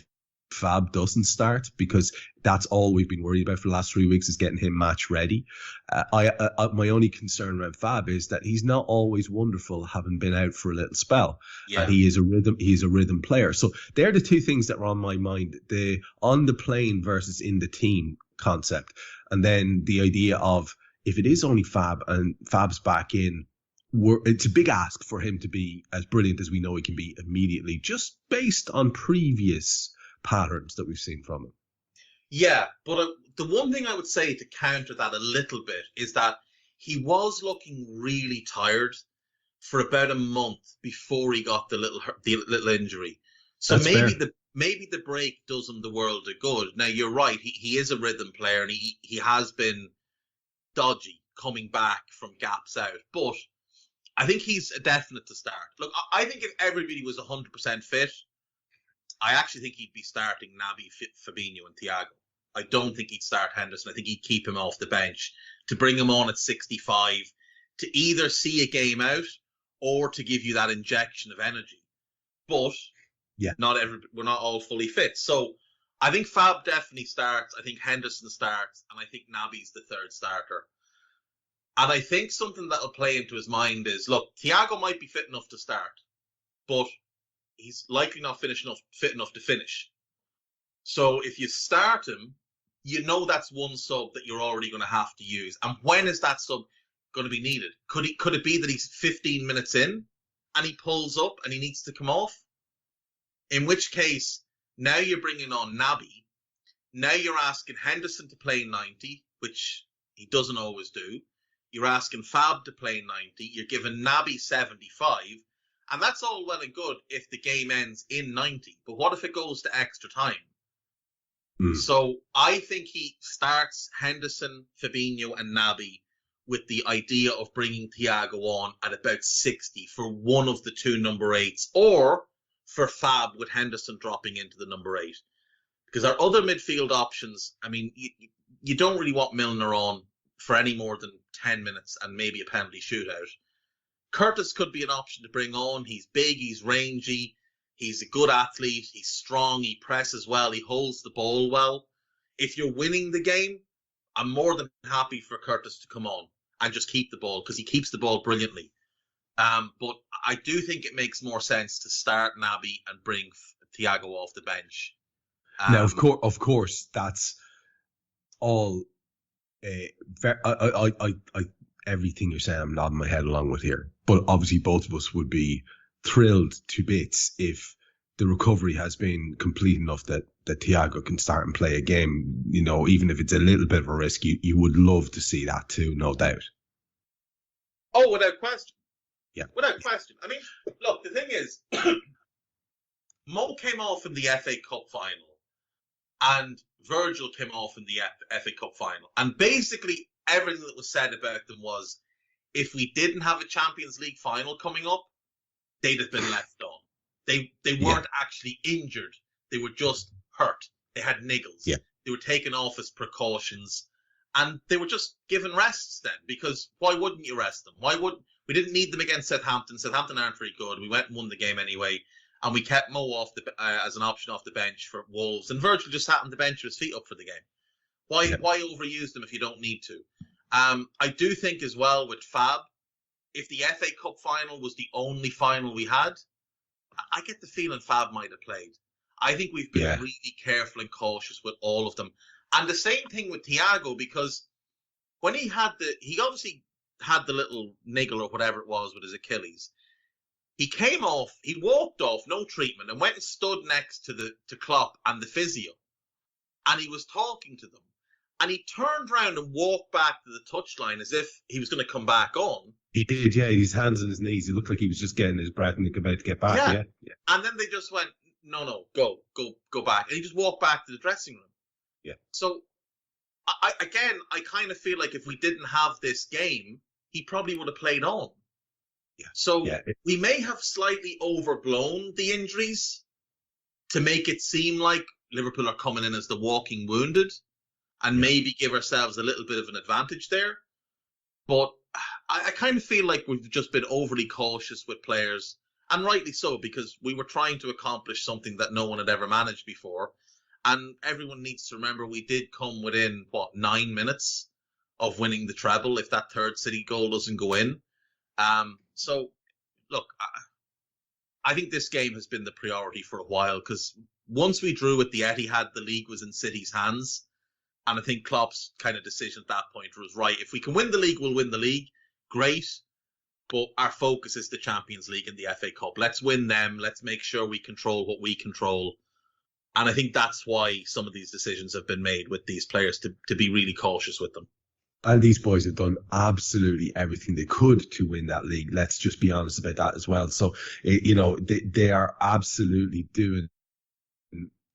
Fab doesn't start, because that's all we've been worried about for the last 3 weeks, is getting him match ready. My only concern around Fab is that he's not always wonderful, having been out for a little spell. And he is a rhythm player. So they're the two things that are on my mind: the on the plane versus in the team concept, and then the idea of, if it is only Fab and Fab's back in, it's a big ask for him to be as brilliant as we know he can be immediately, just based on previous patterns that we've seen from him. Yeah, but the one thing I would say to counter that a little bit is that he was looking really tired for about a month before he got the little injury. So maybe the break does him the world of good. Now, you're right, he is a rhythm player, and he has been dodgy, coming back from gaps out. But I think he's a definite to start. Look, I think if everybody was 100% fit, I actually think he'd be starting Naby, Fabinho and Thiago. I don't think he'd start Henderson. I think he'd keep him off the bench to bring him on at 65 to either see a game out or to give you that injection of energy. But we're not all fully fit. So I think Fab definitely starts. I think Henderson starts. And I think Naby's the third starter. And I think something that'll play into his mind is, look, Thiago might be fit enough to start, but he's likely not fit enough to finish. So if you start him, you know that's one sub that you're already going to have to use. And when is that sub going to be needed? Could it be that he's 15 minutes in and he pulls up and he needs to come off? In which case, now you're bringing on Naby. Now you're asking Henderson to play 90, which he doesn't always do. You're asking Fab to play 90. You're giving Naby 75. And that's all well and good if the game ends in 90. But what if it goes to extra time? So I think he starts Henderson, Fabinho and Naby with the idea of bringing Thiago on at about 60 for one of the two number 8s, or for Fab with Henderson dropping into the number 8. Because our other midfield options, I mean, you don't really want Milner on for any more than 10 minutes and maybe a penalty shootout. Curtis could be an option to bring on. He's big, he's rangy, he's a good athlete, he's strong, he presses well, he holds the ball well. If you're winning the game, I'm more than happy for Curtis to come on and just keep the ball, because he keeps the ball brilliantly. But I do think it makes more sense to start Naby and bring Thiago off the bench. Now, of course, that's all. Everything you're saying, I'm nodding my head along with here. But obviously, both of us would be thrilled to bits if the recovery has been complete enough that Thiago can start and play a game. You know, even if it's a little bit of a risk, you would love to see that too, no doubt. Oh, without question. Yeah. Without question. I mean, look, the thing is, Mo came off in the FA Cup final and Virgil came off in the FA Cup final. And basically everything that was said about them was, if we didn't have a Champions League final coming up, they'd have been left on. They weren't actually injured. They were just hurt. They had niggles. Yeah. They were taken off as precautions. And they were just given rests then, because why wouldn't you rest them? We didn't need them against Southampton. Southampton aren't very good. We went and won the game anyway. And we kept Mo off as an option off the bench for Wolves. And Virgil just sat on the bench with his feet up for the game. Why overuse them if you don't need to? I do think as well with Fab, if the FA Cup final was the only final we had, I get the feeling Fab might have played. I think we've been really careful and cautious with all of them. And the same thing with Thiago, because when he obviously had the little niggle or whatever it was with his Achilles. He came off, he walked off, no treatment, and went and stood next to Klopp and the physio. And he was talking to them. And he turned around and walked back to the touchline as if he was going to come back on. He did, yeah. His hands on his knees. He looked like he was just getting his breath and about to get back. Yeah. And then they just went, no, go back. And he just walked back to the dressing room. Yeah. So, I kind of feel like if we didn't have this game, he probably would have played on. Yeah. So we may have slightly overblown the injuries to make it seem like Liverpool are coming in as the walking wounded and maybe give ourselves a little bit of an advantage there. But I kind of feel like we've just been overly cautious with players, and rightly so, because we were trying to accomplish something that no one had ever managed before. And everyone needs to remember we did come within, 9 minutes of winning the treble if that third City goal doesn't go in. So, look, I think this game has been the priority for a while, because once we drew at the Etihad, the league was in City's hands. And I think Klopp's kind of decision at that point was right. If we can win the league, we'll win the league. Great. But our focus is the Champions League and the FA Cup. Let's win them. Let's make sure we control what we control. And I think that's why some of these decisions have been made with these players to be really cautious with them. And these boys have done absolutely everything they could to win that league. Let's just be honest about that as well. So, they are absolutely doing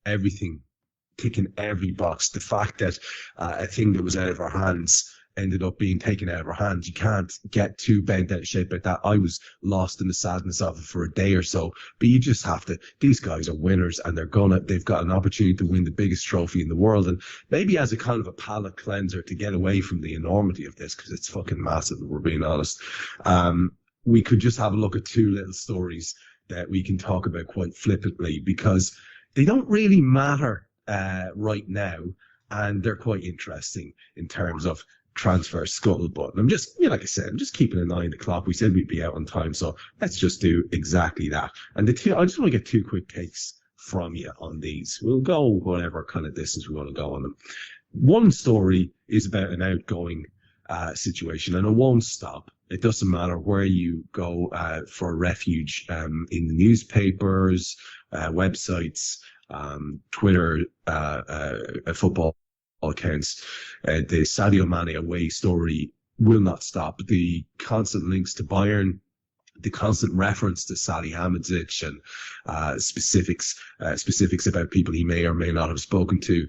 everything, ticking every box. The fact that a thing that was out of our hands ended up being taken out of our hands. You can't get too bent out of shape like that. I was lost in the sadness of it for a day or so, but you just have to, these guys are winners and they've got an opportunity to win the biggest trophy in the world. And maybe as a kind of a palate cleanser to get away from the enormity of this, because it's fucking massive, if we're being honest. We could just have a look at two little stories that we can talk about quite flippantly, because they don't really matter right now, and they're quite interesting in terms of transfer scuttlebutt. And I'm just, like I said, I'm just keeping an eye on the clock. We said we'd be out on time, so let's just do exactly that. And I just want to get two quick takes from you on these. We'll go whatever kind of distance we want to go on them. One story is about an outgoing situation, and it won't stop. It doesn't matter where you go for refuge, in the newspapers, websites, Twitter, football accounts. The Sadio Mane away story will not stop. The constant links to Bayern, the constant reference to Salihamidzic and specifics about people he may or may not have spoken to.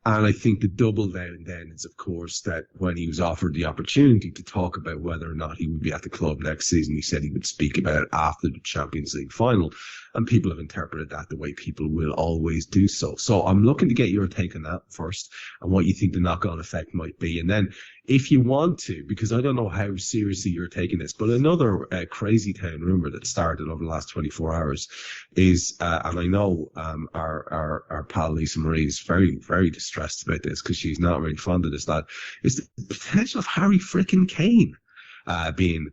And I think the double down then is, of course, that when he was offered the opportunity to talk about whether or not he would be at the club next season, he said he would speak about it after the Champions League final. And people have interpreted that the way people will always do so. So I'm looking to get your take on that first and what you think the knock-on effect might be. And then if you want to, because I don't know how seriously you're taking this, but another crazy town rumor that started over the last 24 hours is, and I know our pal Lisa Marie is very, very distressed about this because she's not really fond of this lad, is the potential of Harry frickin' Kane being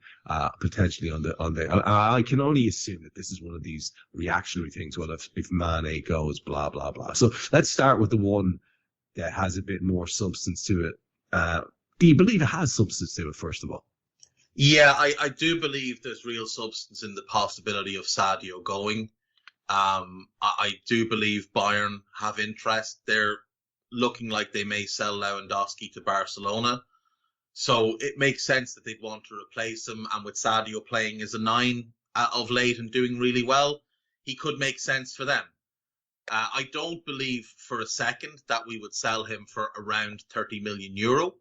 potentially on the. I can only assume that this is one of these reactionary things. Well, if Mane goes, blah blah blah. So let's start with the one that has a bit more substance to it. Do you believe it has substance to it, first of all? Yeah, I do believe there's real substance in the possibility of Sadio going. I do believe Bayern have interest. They're looking like they may sell Lewandowski to Barcelona. So it makes sense that they'd want to replace him. And with Sadio playing as a 9 of late and doing really well, he could make sense for them. I don't believe for a second that we would sell him for around 30 million euro.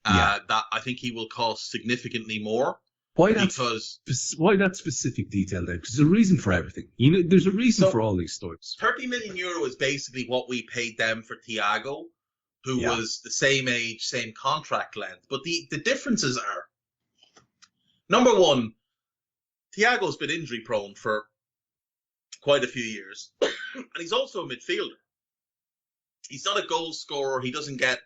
That I think he will cost significantly more. Why that specific detail then? Because there's a reason for everything. There's a reason for all these stories. 30 million euro is basically what we paid them for Thiago, who was the same age, same contract length. But the differences are, number one, Thiago's been injury prone for quite a few years. And he's also a midfielder. He's not a goal scorer. He doesn't get,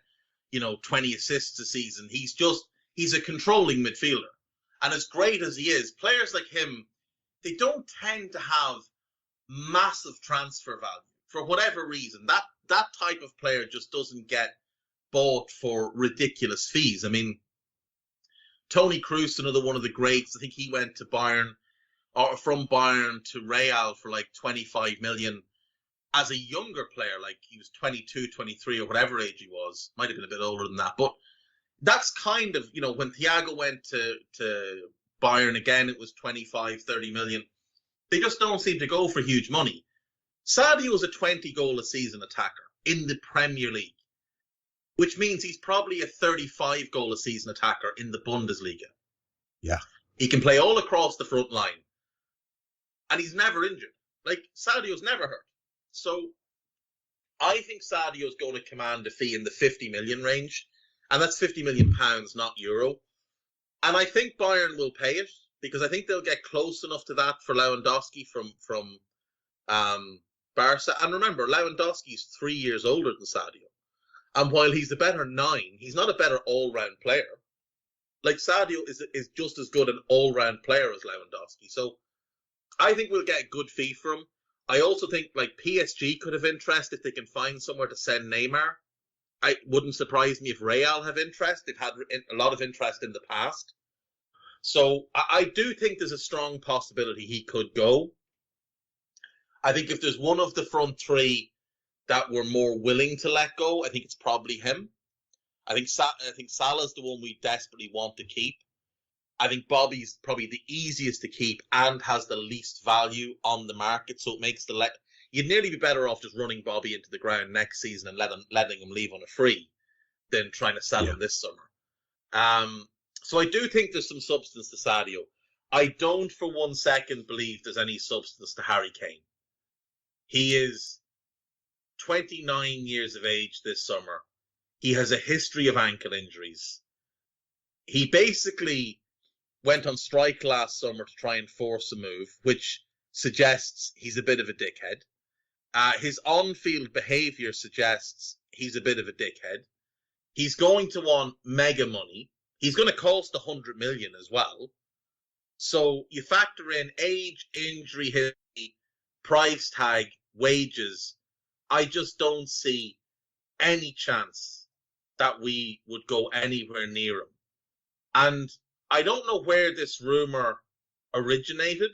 20 assists a season. He's a controlling midfielder. And as great as he is, players like him, they don't tend to have massive transfer value for whatever reason. That type of player just doesn't get bought for ridiculous fees. I mean, Toni Kroos, another one of the greats, I think he went to Bayern, or from Bayern to Real for like 25 million as a younger player, like he was 22, 23 or whatever age he was. Might have been a bit older than that. But that's kind of, when Thiago went to Bayern again, it was 25, 30 million. They just don't seem to go for huge money. Sadio is a 20-goal-a-season attacker in the Premier League, which means he's probably a 35-goal-a-season attacker in the Bundesliga. Yeah. He can play all across the front line. And he's never injured. Like, Sadio's never hurt. So, I think Sadio's going to command a fee in the 50 million range. And that's 50 million pounds, not euro. And I think Bayern will pay it, because I think they'll get close enough to that for Lewandowski from Barca. And remember, Lewandowski's 3 years older than Sadio. And while he's the better 9, he's not a better all-round player. Like, Sadio is just as good an all-round player as Lewandowski. So I think we'll get a good fee for him. I also think, like, PSG could have interest if they can find somewhere to send Neymar. It wouldn't surprise me if Real have interest. They've had a lot of interest in the past. So I do think there's a strong possibility he could go. I think if there's one of the front three that we're more willing to let go, I think it's probably him. I think Salah's the one we desperately want to keep. I think Bobby's probably the easiest to keep and has the least value on the market, so it makes you'd nearly be better off just running Bobby into the ground next season and letting him leave on a free than trying to sell him this summer. So I do think there's some substance to Sadio. I don't for 1 second believe there's any substance to Harry Kane. He is 29 years of age this summer. He has a history of ankle injuries. He basically went on strike last summer to try and force a move, which suggests he's a bit of a dickhead. His on-field behaviour suggests he's a bit of a dickhead. He's going to want mega money. He's going to cost 100 million as well. So you factor in age, injury history, price tag, wages. I just don't see any chance that we would go anywhere near him. And I don't know where this rumour originated.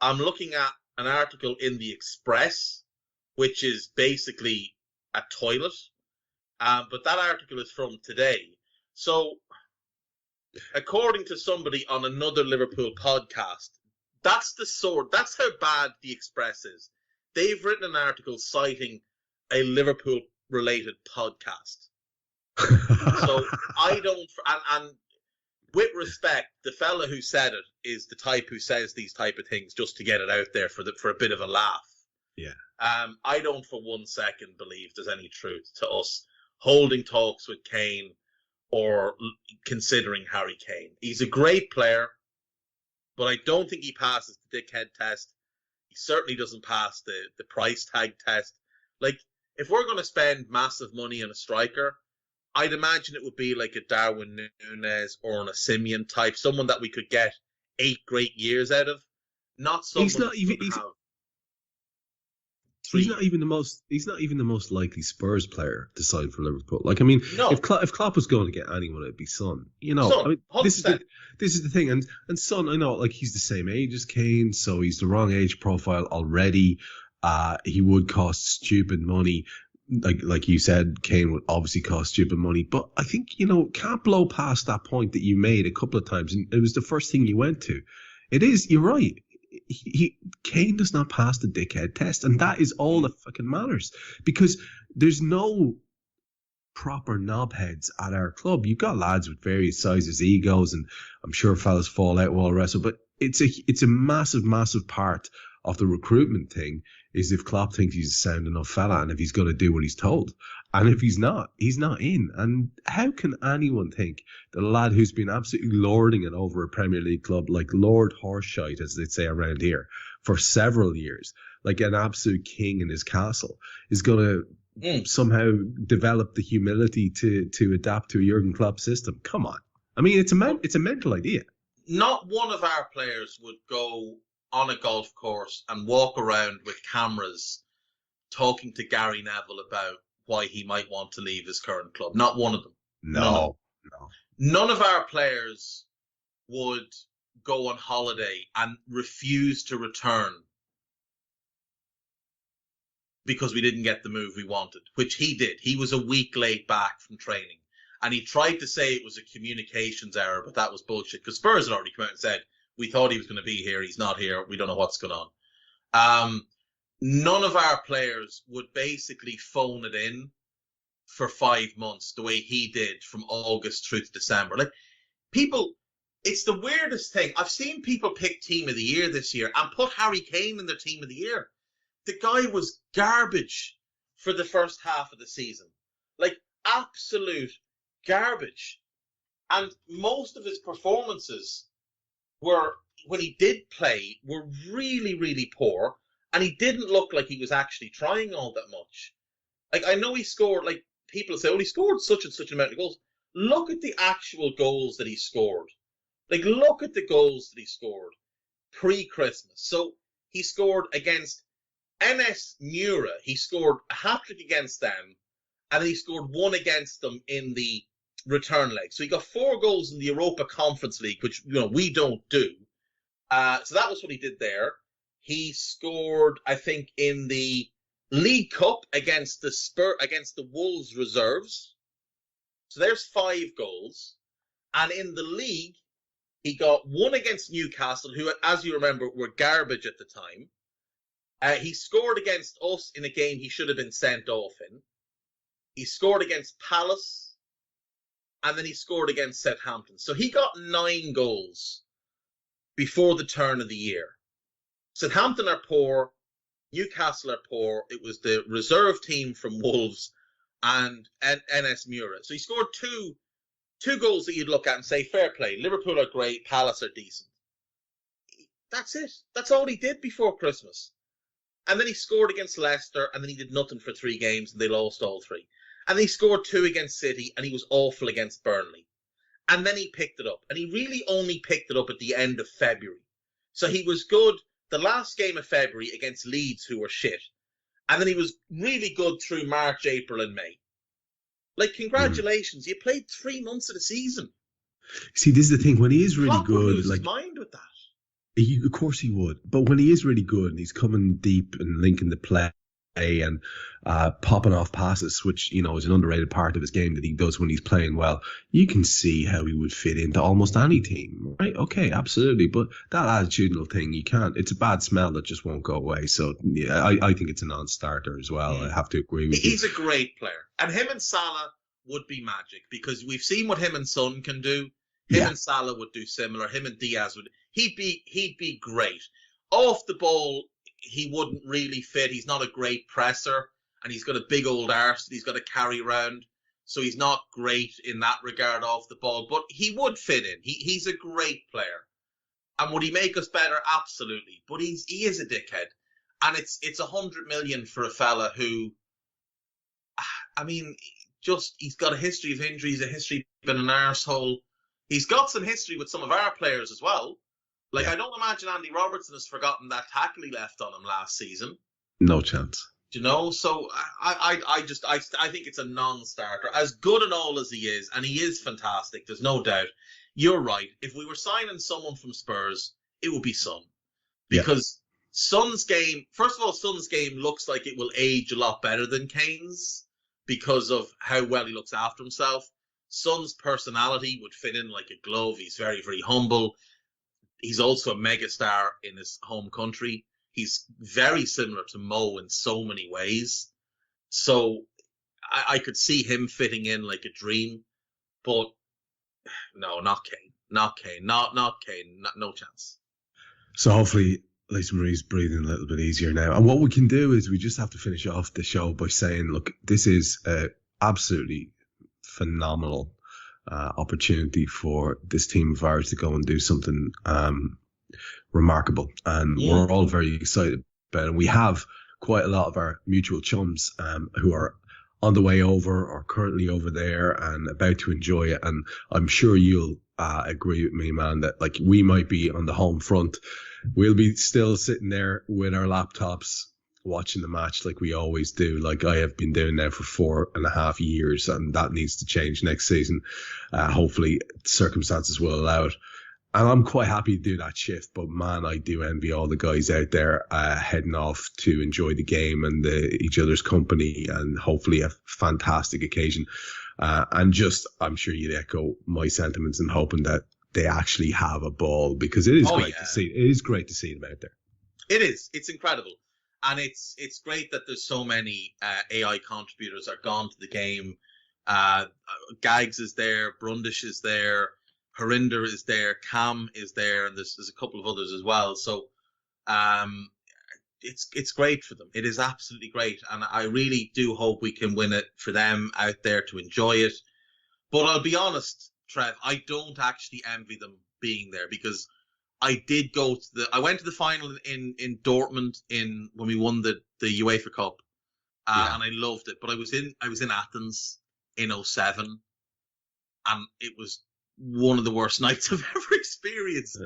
I'm looking at an article in the Express, which is basically a toilet. But that article is from today. So, according to somebody on another Liverpool podcast, that's how bad the Express is. They've written an article citing a Liverpool-related podcast. So I don't, and with respect, the fella who said it is the type who says these type of things just to get it out there for a bit of a laugh. Yeah. I don't for 1 second believe there's any truth to us holding talks with Kane or considering Harry Kane. He's a great player, but I don't think he passes the dickhead test. He certainly doesn't pass the price tag test. Like, if we're going to spend massive money on a striker, I'd imagine it would be like a Darwin Núñez or an Simeon type, someone that we could get 8 great years out of. Not someone He's not even the most likely Spurs player to sign for Liverpool. Like, I mean, no. if Klopp was going to get anyone, it'd be Son. You know, Son, I mean, this is the thing. And Son, I know, like, he's the same age as Kane, so he's the wrong age profile already. He would cost stupid money. Like you said, Kane would obviously cost stupid money. But I think, can't blow past that point that you made a couple of times. And it was the first thing you went to. It is, you're right. Kane does not pass the dickhead test, and that is all that fucking matters, because there's no proper knobheads at our club. You've got lads with various sizes, egos, and I'm sure fellas fall out while wrestle, but it's a massive part of the recruitment thing is if Klopp thinks he's a sound enough fella and if he's going to do what he's told. And if he's not in. And how can anyone think that a lad who's been absolutely lording it over a Premier League club, like Lord Horseshite, as they'd say around here, for several years, like an absolute king in his castle, is going to somehow develop the humility to adapt to a Jurgen Klopp system? Come on. I mean, it's a mental idea. Not one of our players would go on a golf course and walk around with cameras talking to Gary Neville about why he might want to leave his current club. Not one of them. No. None of our players would go on holiday and refuse to return because we didn't get the move we wanted, which he did. He was a week late back from training. And he tried to say it was a communications error, but that was bullshit, because Spurs had already come out and said, we thought he was going to be here, he's not here, we don't know what's going on. None of our players would basically phone it in for 5 months the way he did from August through to December. Like, people, it's the weirdest thing. I've seen people pick Team of the Year this year and put Harry Kane in their Team of the Year. The guy was garbage for the first half of the season. Like, absolute garbage. And most of his performances were, when he did play, were really, really poor. And he didn't look like he was actually trying all that much. Like, I know he scored, like, people say, oh, he scored such and such an amount of goals. Look at the actual goals that he scored. Like, look at the goals that he scored pre-Christmas. So, he scored against NS Mura. He scored a hat-trick against them. And he scored one against them in the return leg. So, he got 4 goals in the Europa Conference League, which, we don't do. So, that was what he did there. He scored, I think, in the League Cup against the Wolves reserves. So there's 5 goals. And in the league, he got 1 against Newcastle, who, as you remember, were garbage at the time. He scored against us in a game he should have been sent off in. He scored against Palace. and then he scored against Southampton. So he got 9 goals before the turn of the year. Southampton are poor, Newcastle are poor. It was the reserve team from Wolves and NS Mura. So he scored two goals that you'd look at and say, fair play. Liverpool are great, Palace are decent. That's it. That's all he did before Christmas. And then he scored against Leicester, and then he did nothing for 3 games, and they lost all 3. And then he scored 2 against City, and he was awful against Burnley. And then he picked it up. And he really only picked it up at the end of February. So he was good the last game of February against Leeds, who were shit. And then he was really good through March, April, and May. Like, congratulations. You played 3 months of the season. See, this is the thing. When he is really Klopp would good, lose like, his mind with that. of course he would. But when he is really good and he's coming deep and linking the play and popping off passes, which, you know, is an underrated part of his game that he does when he's playing well, you can see how he would fit into almost any team, right? Okay, absolutely. But that attitudinal thing, you can't. It's a bad smell that just won't go away. So, yeah, I think it's a non-starter as well. I have to agree with you. He's a great player. And him and Salah would be magic because we've seen what him and Son can do. Him and Salah would do similar. Him and Diaz would. He'd be great. Off the ball, he wouldn't really fit. He's not a great presser, and he's got a big old arse that he's got to carry around. So he's not great in that regard off the ball, but he would fit in. He's a great player. And would he make us better? Absolutely. But he is a dickhead. And it's 100 million for a fella who, I mean, he's got a history of injuries, a history of being an arsehole. He's got some history with some of our players as well. Like, I don't imagine Andy Robertson has forgotten that tackle he left on him last season. No chance. Do you know? So I think it's a non-starter. As good and all as he is, and he is fantastic, there's no doubt. You're right. If we were signing someone from Spurs, it would be Son. Because Son's game, first of all, Son's game looks like it will age a lot better than Kane's because of how well he looks after himself. Son's personality would fit in like a glove. He's very, very humble. He's also a megastar in his home country. He's very similar to Mo in so many ways. So I could see him fitting in like a dream. But no, not Kane. Not Kane. Not Kane. No chance. So hopefully Lisa Marie's breathing a little bit easier now. And what we can do is we just have to finish off the show by saying, look, this is absolutely phenomenal opportunity for this team of ours to go and do something remarkable, and we're all very excited about it. We have quite a lot of our mutual chums who are on the way over or currently over there and about to enjoy it, and I'm sure you'll agree with me, man, that like we might be on the home front. We'll be still sitting there with our laptops watching the match like we always do, like I have been doing now for 4.5 years, and that needs to change next season. Hopefully circumstances will allow it, and I'm quite happy to do that shift. But man, I do envy all the guys out there heading off to enjoy the game and each other's company, and hopefully a fantastic occasion. And just, I'm sure you'd echo my sentiments in hoping that they actually have a ball, because it is great to see. It is great to see them out there. It is. It's incredible. And it's great that there's so many AI contributors are gone to the game. Gags is there, Brundish is there, Harinder is there, Cam is there, and there's a couple of others as well. So it's great for them. It is absolutely great, and I really do hope we can win it for them out there to enjoy it. But I'll be honest, Trev, I don't actually envy them being there, because I went to the final in Dortmund when we won the UEFA Cup, and I loved it. But I was in Athens in 2007, and it was one of the worst nights I've ever experienced.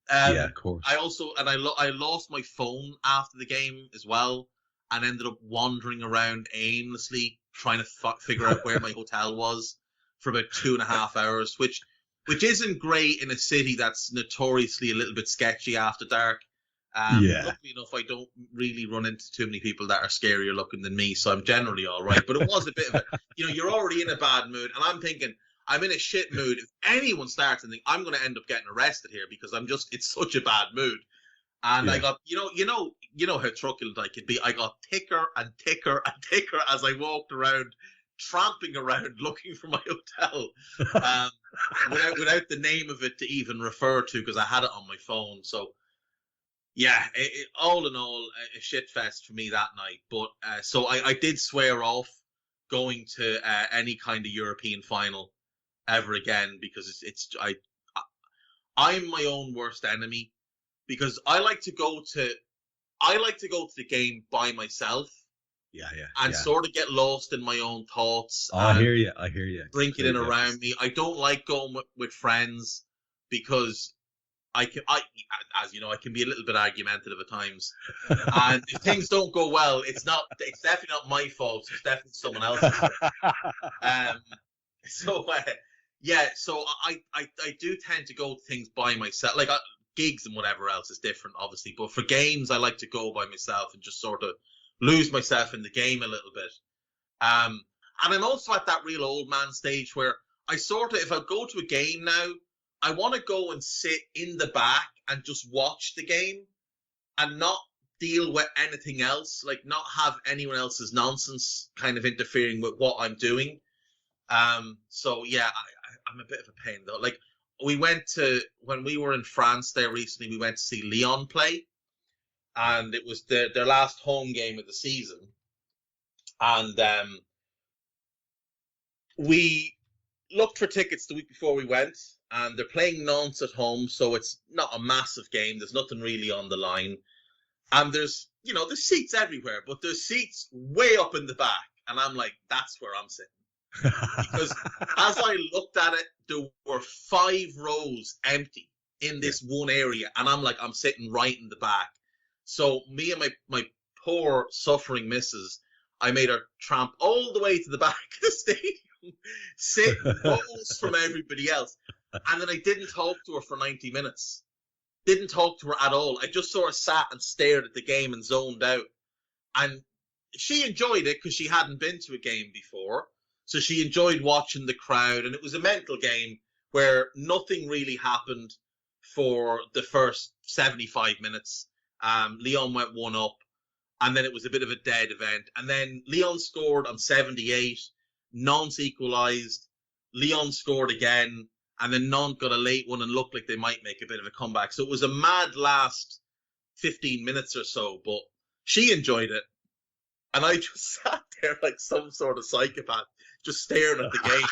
Of course. I lost my phone after the game as well, and ended up wandering around aimlessly trying to figure out where my hotel was for about 2.5 hours, which isn't great in a city that's notoriously a little bit sketchy after dark. Luckily enough, I don't really run into too many people that are scarier looking than me, so I'm generally all right. But it was a bit of you're already in a bad mood, and I'm thinking, I'm in a shit mood. If anyone starts anything, I'm going to end up getting arrested here, because it's such a bad mood. And I got, you know how truculent I could be. I got thicker and thicker and thicker as I walked around tramping around looking for my hotel without the name of it to even refer to because I had it on my phone. So, yeah, all in all, a shit fest for me that night. But so I did swear off going to any kind of European final ever again because I'm my own worst enemy because I like to go to the game by myself. And sort of get lost in my own thoughts. I hear you. Drinking in around me. I don't like going with friends because as you know, I can be a little bit argumentative at times. And if things don't go well, it's definitely not my fault. It's definitely someone else's fault. So I do tend to go to things by myself. Like gigs and whatever else is different, obviously. But for games, I like to go by myself and just sort of lose myself in the game a little bit. And I'm also at that real old man stage where I sort of, if I go to a game now, I want to go and sit in the back and just watch the game and not deal with anything else, like not have anyone else's nonsense kind of interfering with what I'm doing. So yeah, I'm a bit of a pain though. Like when we were in France there recently, we went to see Lyon play. And it was their last home game of the season. And we looked for tickets the week before we went. And they're playing Nantes at home, so it's not a massive game. There's nothing really on the line. And there's seats everywhere, but there's seats way up in the back. And I'm like, that's where I'm sitting. Because as I looked at it, there were 5 rows empty in this one area. And I'm like, I'm sitting right in the back. So me and my poor suffering missus, I made her tramp all the way to the back of the stadium, sit rows from everybody else. And then I didn't talk to her for 90 minutes. Didn't talk to her at all. I just sort of sat and stared at the game and zoned out. And she enjoyed it because she hadn't been to a game before. So she enjoyed watching the crowd. And it was a mental game where nothing really happened for the first 75 minutes. Lyon went 1-up, and then it was a bit of a dead event. And then Lyon scored on 78, Nantes equalised, Lyon scored again, and then Nantes got a late one and looked like they might make a bit of a comeback. So it was a mad last 15 minutes or so, but she enjoyed it. And I just sat there like some sort of psychopath, just staring at the game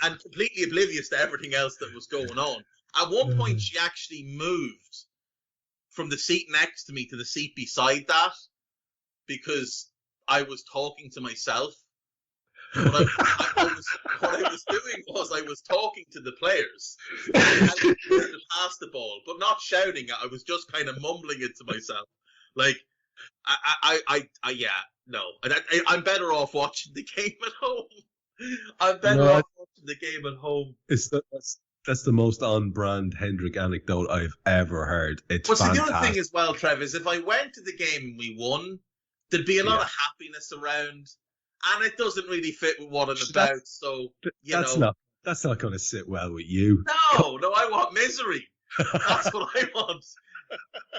and completely oblivious to everything else that was going on. At one point, she actually moved from the seat next to me to the seat beside that because I was talking to myself. What I was doing was I was talking to the players and to pass the ball, but not shouting it. I was just kind of mumbling it to myself. Like, I'm better off watching the game at home. I'm better off watching the game at home. That's the most on-brand Hendrick anecdote I've ever heard. It's fantastic. The other thing as well, Trev, is if I went to the game and we won, there'd be a lot of happiness around, and it doesn't really fit with what I'm about. So that's not going to sit well with you. No, I want misery. That's what I want.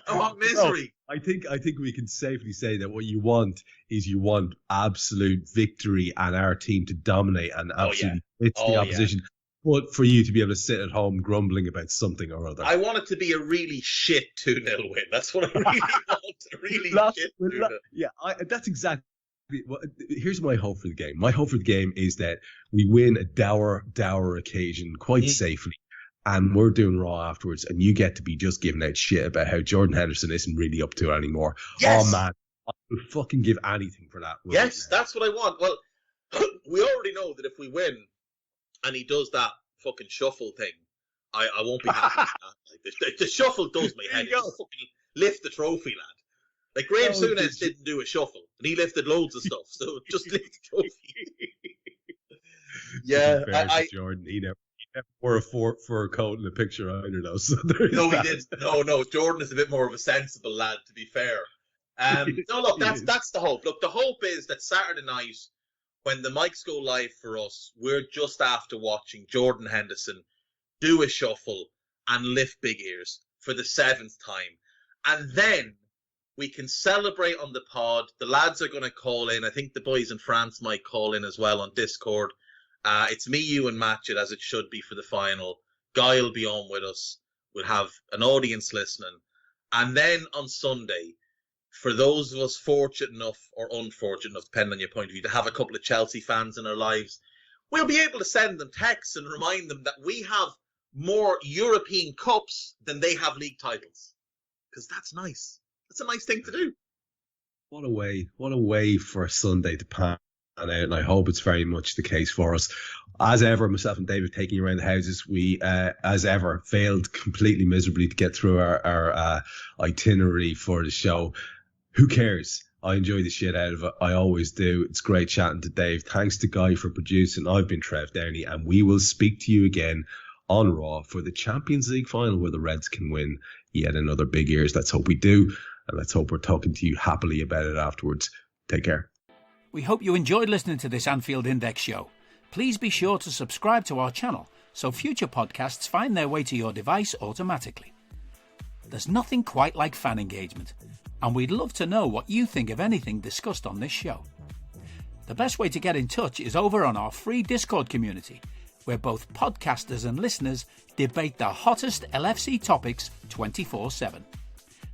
I want misery. No, I think we can safely say that what you want is absolute victory and our team to dominate and absolutely hit the opposition. Yeah. But for you to be able to sit at home grumbling about something or other. I want it to be a really shit 2-0 win. That's what I really want. A really shit 2-0. Yeah, that's exactly. Well, here's my hope for the game. My hope for the game is that we win a dour occasion quite safely. And we're doing Raw afterwards, and you get to be just giving out shit about how Jordan Henderson isn't really up to it anymore. Yes. Oh, man. I would fucking give anything for that. Yes, that's what I want. Well, we already know that if we win and he does that fucking shuffle thing, I won't be happy with that. Like, the shuffle does my head. Just fucking lift the trophy, lad. Like, Graham Souness didn't do a shuffle, and he lifted loads of stuff, so just lift the trophy. Yeah, Jordan, he never wore a fur coat in the picture either, though. So no, he didn't. No, Jordan is a bit more of a sensible lad, to be fair. No, look, that's the hope. Look, the hope is that Saturday night, when the mics go live for us, we're just after watching Jordan Henderson do a shuffle and lift big ears for the 7th time. And then We can celebrate on the pod. The lads are going to call in. I think the boys in France might call in as well on Discord. It's me, you, and Matchett, as it should be for the final. Guy will be on with us. We'll have an audience listening. And then on Sunday, for those of us fortunate enough or unfortunate enough, depending on your point of view, to have a couple of Chelsea fans in our lives, we'll be able to send them texts and remind them that we have more European Cups than they have league titles. Because that's nice. That's a nice thing to do. What a way for Sunday to pan out, and I hope it's very much the case for us. As ever, myself and David taking you around the houses, we, as ever, failed completely miserably to get through our itinerary for the show. Who cares? I enjoy the shit out of it. I always do. It's great chatting to Dave. Thanks to Guy for producing. I've been Trev Downey, and we will speak to you again on Raw for the Champions League final where the Reds can win yet another big ears. Let's hope we do, and let's hope we're talking to you happily about it afterwards. Take care. We hope you enjoyed listening to this Anfield Index show. Please be sure to subscribe to our channel so future podcasts find their way to your device automatically. There's nothing quite like fan engagement, and we'd love to know what you think of anything discussed on this show. The best way to get in touch is over on our free Discord community, where both podcasters and listeners debate the hottest LFC topics 24/7.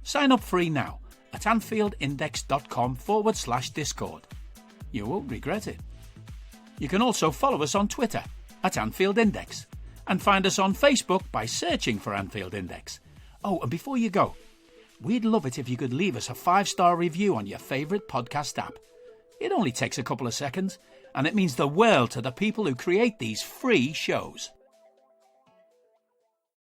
Sign up free now at AnfieldIndex.com/Discord. You won't regret it. You can also follow us on Twitter at Anfield Index and find us on Facebook by searching for Anfield Index. Oh, and before you go, we'd love it if you could leave us a 5-star review on your favourite podcast app. It only takes a couple of seconds, and it means the world to the people who create these free shows.